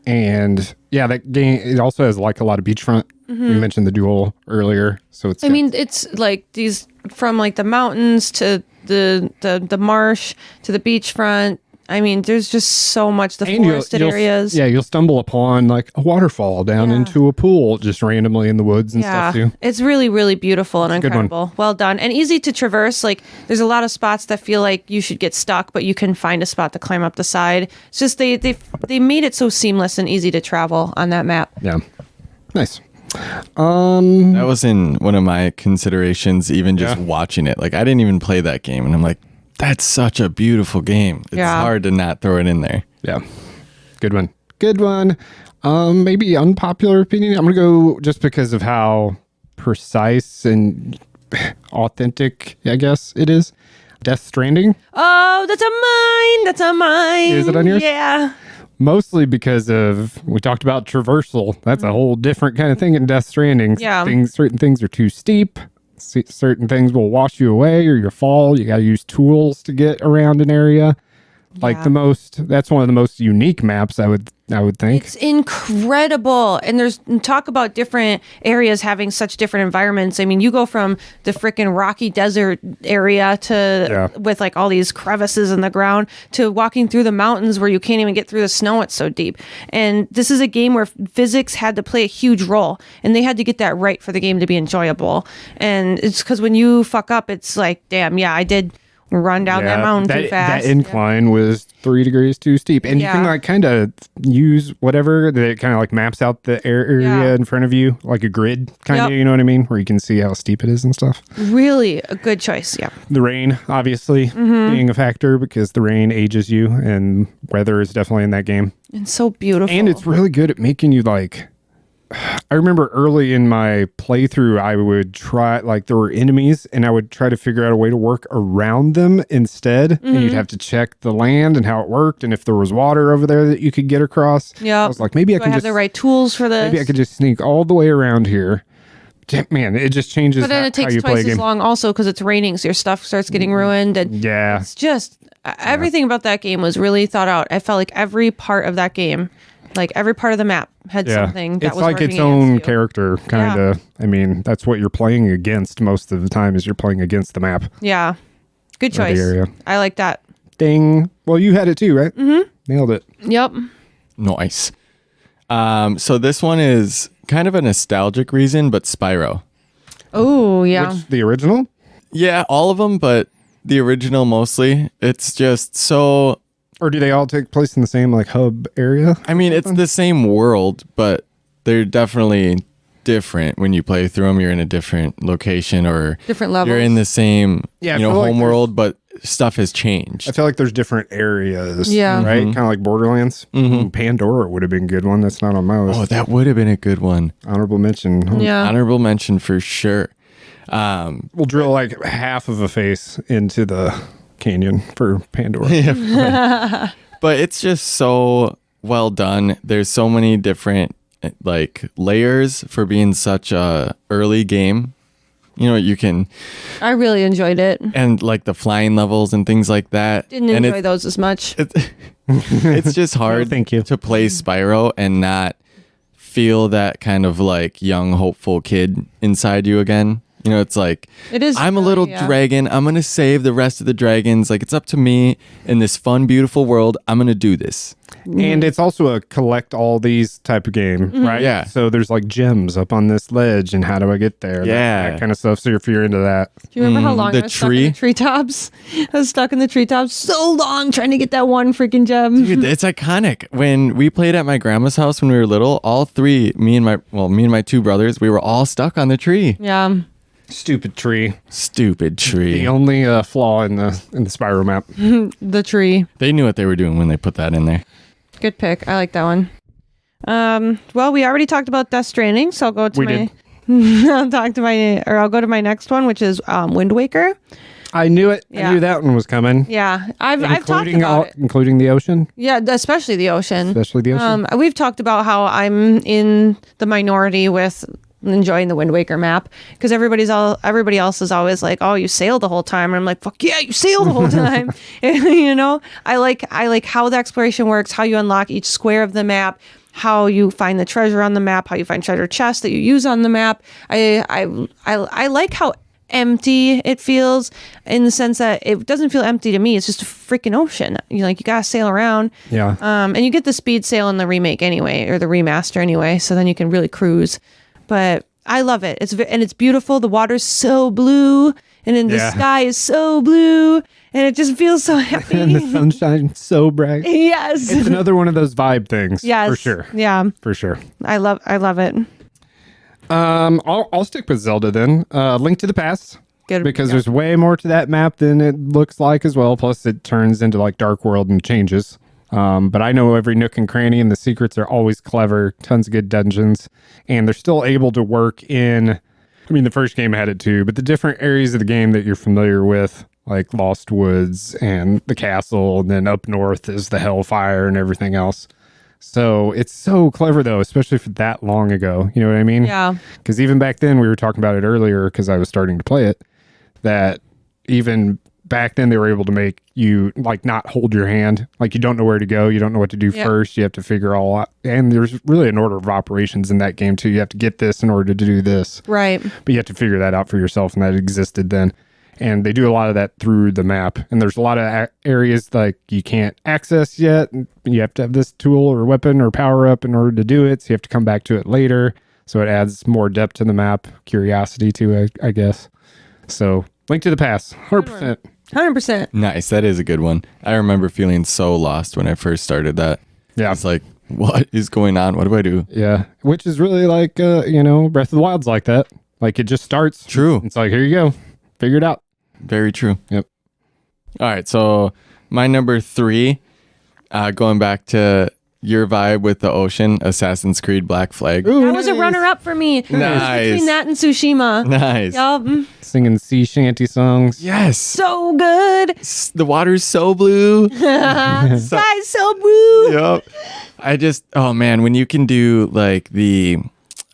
And yeah, that game, it also has like a lot of beachfront. We mentioned the duel earlier. So it's, it's like these from like the mountains to the marsh to the beachfront. I mean, there's just so much, the forested areas. Yeah, you'll stumble upon like a waterfall down into a pool just randomly in the woods and stuff too. It's really, really beautiful and Good one. incredible. Well done. And easy to traverse. Like there's a lot of spots that feel like you should get stuck, but you can find a spot to climb up the side. It's just they made it so seamless and easy to travel on that map. Yeah. Nice. That was in one of my considerations, even just watching it. Like, I didn't even play that game, and I'm like, that's such a beautiful game. It's hard to not throw it in there. Yeah. Good one. Good one. Maybe unpopular opinion. I'm going to go just because of how precise and authentic, I guess, it is. Death Stranding. Oh, that's a mine. That's a mine. Is it on yours? Yeah. Mostly because of, we talked about traversal. That's a whole different kind of thing in Death Stranding. Yeah. Certain things are too steep. Certain things will wash you away or you fall. You got to use tools to get around an area. Like that's one of the most unique maps, I would think. It's incredible. And there's talk about different areas having such different environments. I mean, you go from the freaking rocky desert area to with like all these crevices in the ground to walking through the mountains where you can't even get through the snow. It's so deep. And this is a game where physics had to play a huge role, and they had to get that right for the game to be enjoyable. And it's because when you fuck up, it's like, damn, I did run down that mountain too fast. That incline was 3 degrees too steep. And you can like kind of use whatever that kind of like maps out the area in front of you, like a grid kind of, you know what I mean? Where you can see how steep it is and stuff. Really a good choice. Yeah. The rain, obviously, being a factor because the rain ages you, and weather is definitely in that game. It's so beautiful. And it's really good at making you like, I remember early in my playthrough, I would try, like, there were enemies, and I would try to figure out a way to work around them instead. And you'd have to check the land and how it worked, and if there was water over there that you could get across. Yeah. I was like, maybe I can have the right tools for this. Maybe I could just sneak all the way around here. Man, it just changes But then it takes twice as long also because it's raining, so your stuff starts getting ruined. And it's just, everything about that game was really thought out. I felt like every part of that game, like every part of the map had something that it's was like working its own against you. character, kind of. I mean, that's what you're playing against most of the time, is you're playing against the map. Yeah. Good choice. Area. I like that. Ding. Well, you had it too, right? Mm-hmm. Nailed it. Yep. Nice. So this one is kind of a nostalgic reason, but Spyro. Oh, yeah. The original? Yeah, all of them, but the original mostly. It's just so... Or do they all take place in the same like hub area? I mean, it's the same world, but they're definitely different when you play through them. You're in a different location or different levels. You're in the same home world, but stuff has changed. I feel like there's different areas, yeah, right? Kind of like Borderlands. Ooh, Pandora would have been a good one. That's not on my list. Oh, that would have been a good one. Honorable mention. Yeah. Honorable mention for sure. We'll drill like half of a face into the canyon for Pandora. Yeah, but it's just so well done. There's so many different like layers for being such a early game. You know, you can... I really enjoyed it. And like the flying levels and things like that. Didn't enjoy those as much. It's just hard thank you. to play Spyro and not feel that kind of like young, hopeful kid inside you again. You know, it's like, it is. I'm a little dragon. I'm going to save the rest of the dragons. Like, it's up to me in this fun, beautiful world. I'm going to do this. And it's also a collect all these type of game, right? Yeah. So there's like gems up on this ledge, and how do I get there? Yeah. That kind of stuff. So if you're into that. Do you remember how long the I was stuck in the treetops? I was stuck in the treetops so long trying to get that one freaking gem. Dude, it's iconic. When we played at my grandma's house when we were little, all three, me and my two brothers, we were all stuck on the tree. Yeah. Stupid tree. Stupid tree. The only flaw in the Spyro map. The tree. They knew what they were doing when they put that in there. Good pick. I like that one. Well, we already talked about Death Stranding, so I'll go to I'll go to my next one, which is Wind Waker. I knew it. Yeah. I knew that one was coming. Yeah, I've talked about it. Including the ocean? Yeah, especially the ocean. Especially the ocean. We've talked about how I'm in the minority with enjoying the Wind Waker map because everybody else is always like, oh, you sail the whole time, and I'm like, fuck yeah, you sail the whole time. You know, I like how the exploration works, how you unlock each square of the map, how you find the treasure on the map, how you find treasure chests that you use on the map. I like how empty it feels in the sense that it doesn't feel empty to me. It's just a freaking ocean. You gotta sail around. Yeah. And you get the speed sail in the remake anyway, or the remaster anyway, so then you can really cruise. But I love it. It's beautiful. The water's so blue, and then the sky is so blue, and it just feels so happy. And the sunshine's so bright. Yes. It's another one of those vibe things. Yes. For sure. Yeah. For sure. I love it. I'll stick with Zelda then. Link to the Past. Good, Because there's way more to that map than it looks like as well. Plus, it turns into like Dark World and changes. But I know every nook and cranny, and the secrets are always clever. Tons of good dungeons, and they're still able to work in. I mean, the first game had it too, but the different areas of the game that you're familiar with, like Lost Woods and the castle, and then up north is the Hellfire and everything else. So it's so clever though, especially for that long ago. You know what I mean? Yeah. Because even back then, we were talking about it earlier because I was starting to play it. That even back then they were able to make you like not hold your hand. Like you don't know where to go. You don't know what to do first. You have to figure all out. And there's really an order of operations in that game too. You have to get this in order to do this. Right. But you have to figure that out for yourself, and that existed then. And they do a lot of that through the map. And there's a lot of areas like you can't access yet. You have to have this tool or weapon or power up in order to do it. So you have to come back to it later. So it adds more depth to the map, curiosity to it, I guess. So, Link to the Past, 100%. 100%. Nice. That is a good one. I remember feeling so lost when I first started that. Yeah. It's like, what is going on? What do I do? Yeah. Which is really like, Breath of the Wild's like that. Like, it just starts. True. It's like, here you go. Figure it out. Very true. Yep. All right. So, my number 3, going back to your vibe with the ocean, Assassin's Creed Black Flag. Ooh, That was a runner-up for me. It was Nice. between that and Tsushima. Nice. Yup. Singing sea shanty songs. Yes. So good. The water's so blue. Sky's so blue. Yep. Oh man, when you can do like the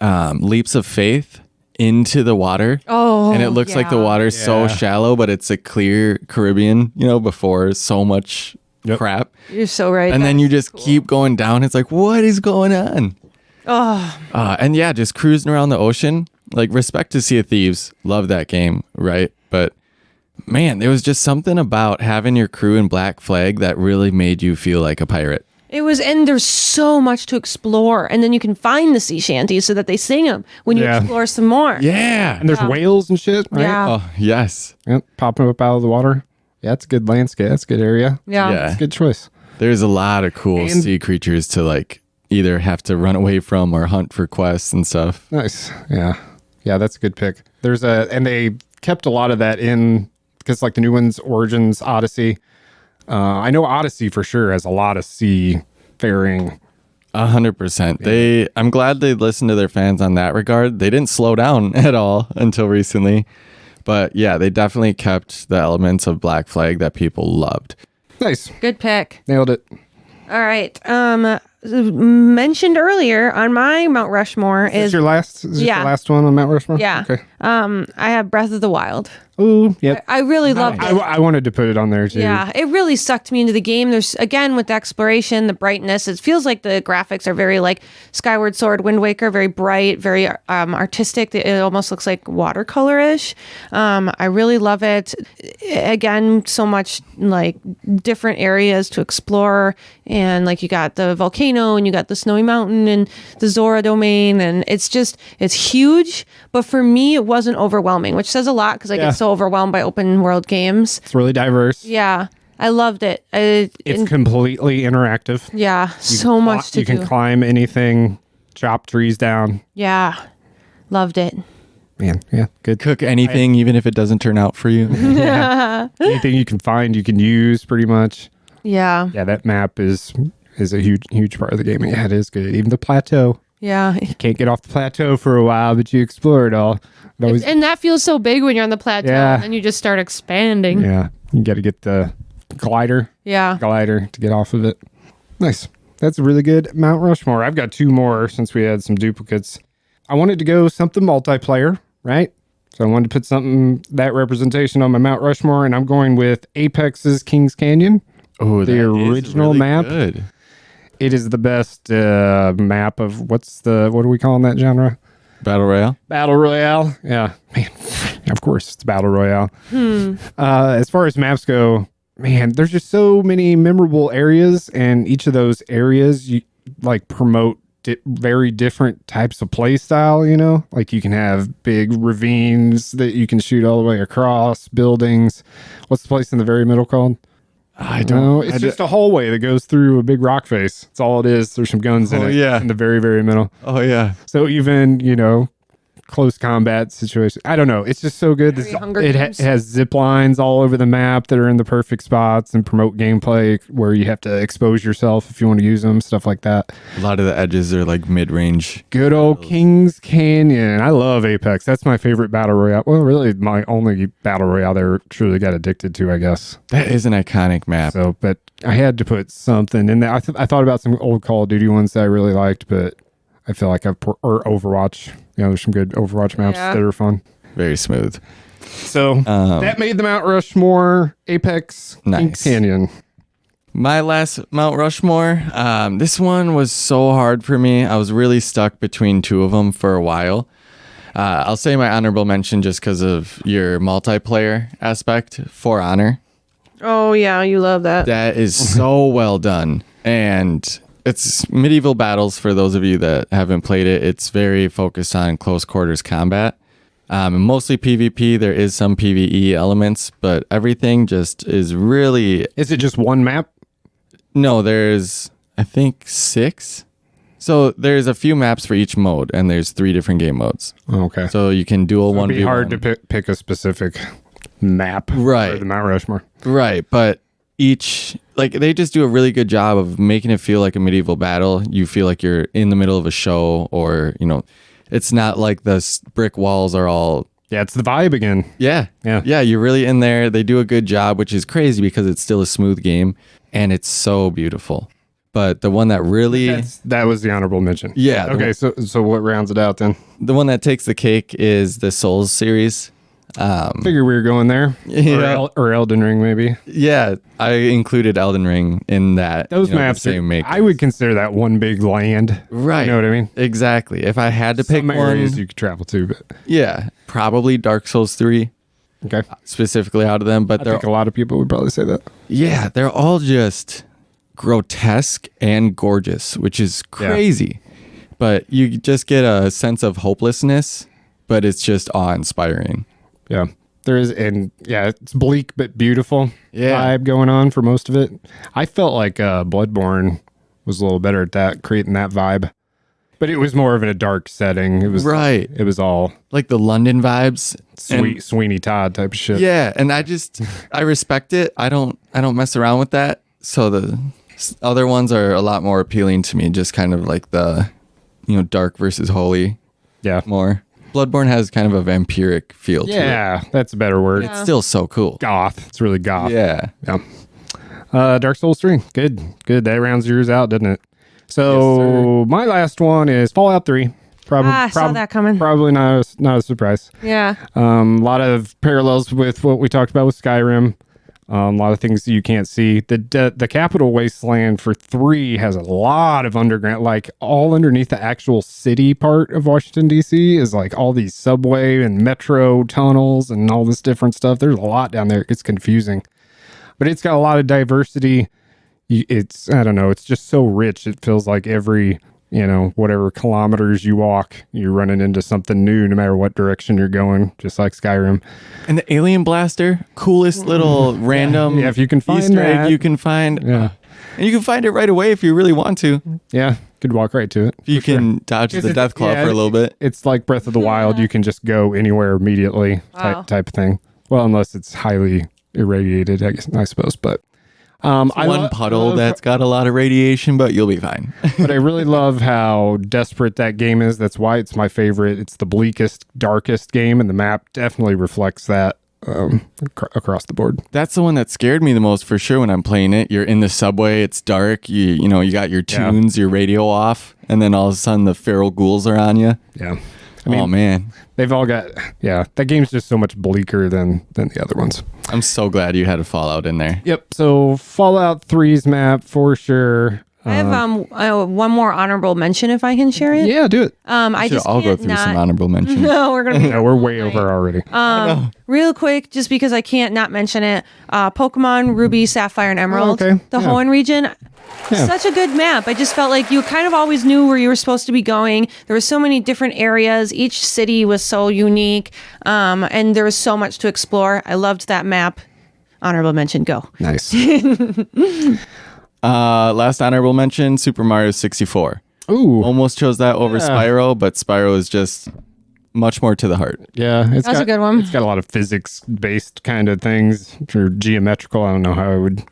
leaps of faith into the water. Oh, And it looks like the water's so Yeah. shallow, but it's a clear Caribbean, before so much crap. You're so right. And then That's you just cool. keep going down. It's like, what is going on? Oh, And yeah, just cruising around the ocean. Like, respect to Sea of Thieves. Love that game, right? But man, there was just something about having your crew in Black Flag that really made you feel like a pirate. it was, and there's so much to explore. And then you can find the sea shanties so that they sing them when you Yeah. explore some more. Yeah. And there's whales and shit, right? Yeah. Oh, yes. Yep. Popping up out of the water. Yeah, it's a good landscape. That's a good area. Yeah. Yeah. It's a good choice. There's a lot of cool And- sea creatures to like either have to run away from or hunt for quests and stuff. Nice. Yeah. Yeah, that's a good pick. And they kept a lot of that in because like the new ones, Origins, Odyssey. I know Odyssey for sure has a lot of seafaring. 100%. I'm glad they listened to their fans on that regard. They didn't slow down at all until recently. But yeah, they definitely kept the elements of Black Flag that people loved. Nice. Good pick. Nailed it. All right. Mentioned earlier on my Mount Rushmore Is this is your last? Is this Yeah. your last one on Mount Rushmore? Yeah. Okay. I have Breath of the Wild. Ooh, yep. I really loved it. I wanted to put it on there too. Yeah, it really sucked me into the game. There's, again, with the exploration, the brightness, it feels like the graphics are very like Skyward Sword, Wind Waker, very bright, very artistic. It almost looks like watercolor-ish. I really love it. Again, so much like different areas to explore. And like you got the volcano and you got the snowy mountain and the Zora domain. And it's huge. But for me, it wasn't overwhelming, which says a lot because I Yeah. get so overwhelmed by open world games. It's really diverse. Yeah, I loved it. It's completely interactive. Yeah, You so can much to You do. can climb anything, chop trees down. Yeah, loved it. Man, yeah, good. Cook anything, even if it doesn't turn out for you. Anything you can find, you can use pretty much. Yeah, Yeah, that map is a huge part of the game. Yeah, it is good. Even the plateau. yeah. Can't get off the plateau for a while, but you explore it all. It always, And that feels so big when you're on the plateau, Yeah. and then you just start expanding. yeah, you got to get the glider to get off of it. Nice. That's a really good Mount Rushmore. I've got 2 more since we had some duplicates. I wanted to go something multiplayer, right? So I wanted to put that representation on my Mount Rushmore, and I'm going with Apex's Kings Canyon. Oh, The original map. Good. It is the best map of what are we calling that genre? Battle Royale. Battle Royale. Yeah, man. Of course, it's Battle Royale. As far as maps go, man, there's just so many memorable areas, and each of those areas you like promote very different types of play style. Like you can have big ravines that you can shoot all the way across, buildings. What's the place in the very middle called? I don't know. It's just a hallway that goes through a big rock face. That's all it is. There's some guns in Oh, it yeah. in the very, very middle. Oh, yeah. So even, close combat situation. I don't know. It's just so good. Very Hunger It Games. has zip lines all over the map that are in the perfect spots and promote gameplay where you have to expose yourself if you want to use them, stuff like that. A lot of the edges are like mid-range. Good old Kings Canyon. I love Apex. That's my favorite battle royale. Well, really my only battle royale that I truly got addicted to, I guess. That is an iconic map. So, but I had to put something in there. I thought about some old Call of Duty ones that I really liked, but I feel like or Overwatch. There's some good Overwatch maps that are fun. Very smooth. So that made the Mount Rushmore, Apex, Nice. Kings Canyon. My last Mount Rushmore, this one was so hard for me. I was really stuck between two of them for a while. I'll say my honorable mention just because of your multiplayer aspect, For Honor. Oh, yeah, you love that. That is so well done. And it's medieval battles for those of you that haven't played it. It's very focused on close quarters combat. Mostly PvP. There is some PvE elements, but everything just is really... Is it just one map? No, there's, I think, 6. So there's a few maps for each mode, and there's 3 different game modes. Oh, okay. So you can duel It'd 1v1. be hard to pick a specific map Right. for the Mount Rushmore. Right, but each, like, they just do a really good job of making it feel like a medieval battle. You feel like you're in the middle of a show, or, it's not like the brick walls are all... Yeah, it's the vibe again. Yeah, you're really in there. They do a good job, which is crazy because it's still a smooth game, and it's so beautiful. But the one that really... That was the honorable mention. Yeah. Okay, so what rounds it out then? The one that takes the cake is the Souls series. Figure we were going there. Yeah. Or Elden Ring, maybe. Yeah, I included Elden Ring in that. Those the maps, same makers. I would consider that one big land. Right. You know what I mean? Exactly. If I had to pick Some one, areas you could travel to, but yeah, probably Dark Souls 3 okay. specifically out of them. But I think a lot of people would probably say that. they're all just grotesque and gorgeous, which is crazy. But you just get a sense of hopelessness, but it's just awe-inspiring. Yeah. There is, and yeah, it's bleak but beautiful Yeah. vibe going on for most of it. I felt like Bloodborne was a little better at that, creating that vibe. But it was more of in a dark setting. It was Right. It was all Like the London vibes. Sweeney Todd type of shit. Yeah, and I respect it. I don't mess around with that. So the other ones are a lot more appealing to me, just kind of like the dark versus holy Yeah. more. Bloodborne has kind of a vampiric feel to it. Yeah, that's a better word. It's still so cool. Goth. It's really goth. Yeah. Yeah. Dark Souls 3. Good. That rounds yours out, didn't it? So my last one is Fallout 3. I saw that coming. Probably not a surprise. Yeah. A lot of parallels with what we talked about with Skyrim. A lot of things you can't see. The Capital Wasteland for 3 has a lot of underground, like all underneath the actual city part of Washington, D.C. is like all these subway and metro tunnels and all this different stuff. There's a lot down there. It's confusing. But it's got a lot of diversity. It's, I don't know, it's just so rich. It feels like every, whatever kilometers you walk, you're running into something new no matter what direction you're going, just like Skyrim. And the alien blaster, coolest little random Yeah, if you can find Easter egg that. you can find. Yeah. And you can find it right away if you really want to. Yeah, could walk right to it. You can dodge the death claw for a little bit. It's like Breath of the Wild. You can just go anywhere immediately type of thing. Well, unless it's highly irradiated, I suppose. But One puddle that's got a lot of radiation, but you'll be fine. But I really love how desperate that game is. That's why it's my favorite. It's the bleakest, darkest game, and the map definitely reflects that across the board. That's the one that scared me the most for sure when I'm playing it. You're in the subway, it's dark, you got your tunes, your radio off, and then all of a sudden the feral ghouls are on you. Yeah. Oh man. They've all got, that game's just so much bleaker than the other ones. I'm so glad you had a Fallout in there. Yep. So Fallout 3's map for sure. I have one more honorable mention if I can share it. Yeah, do it. I just I'll go can't through some not. honorable mentions. No, we're gonna be. No, we're way over already. Real quick, just because I can't not mention it. Pokemon Ruby, Sapphire, and Emerald. Oh, okay. The Yeah. Hoenn region. Yeah. Such a good map. I just felt like you kind of always knew where you were supposed to be going. There were so many different areas. Each city was so unique, and there was so much to explore. I loved that map. Honorable mention, go. Nice. Last honorable mention, Super Mario 64. Ooh. Almost chose that over Yeah. Spyro, but Spyro is just much more to the heart. Yeah, That's a good one. It's got a lot of physics-based kind of things, or geometrical. I don't know how I would.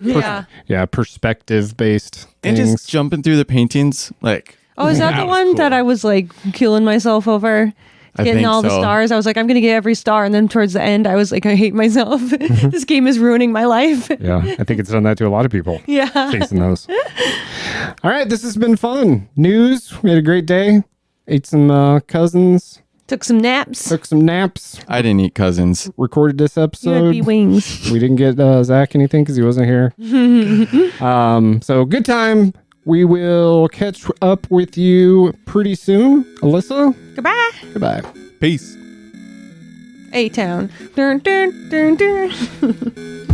Yeah. Perspective-based And things. just jumping through the paintings, like. Oh, is that the was one cool. that I was like killing myself over? I Getting think all the so. stars. I was like, I'm going to get every star. And then towards the end, I was like, I hate myself. This game is ruining my life. Yeah, I think it's done that to a lot of people. Yeah. Chasing those. All right, this has been fun. News. We had a great day. Ate some cousins. Took some naps. Took some naps. I didn't eat cousins. Recorded this You had episode. bee wings. We didn't get Zach anything because he wasn't here. So good time. We will catch up with you pretty soon. Alyssa, Goodbye. goodbye. Peace. A-Town. Dun, dun, dun, dun.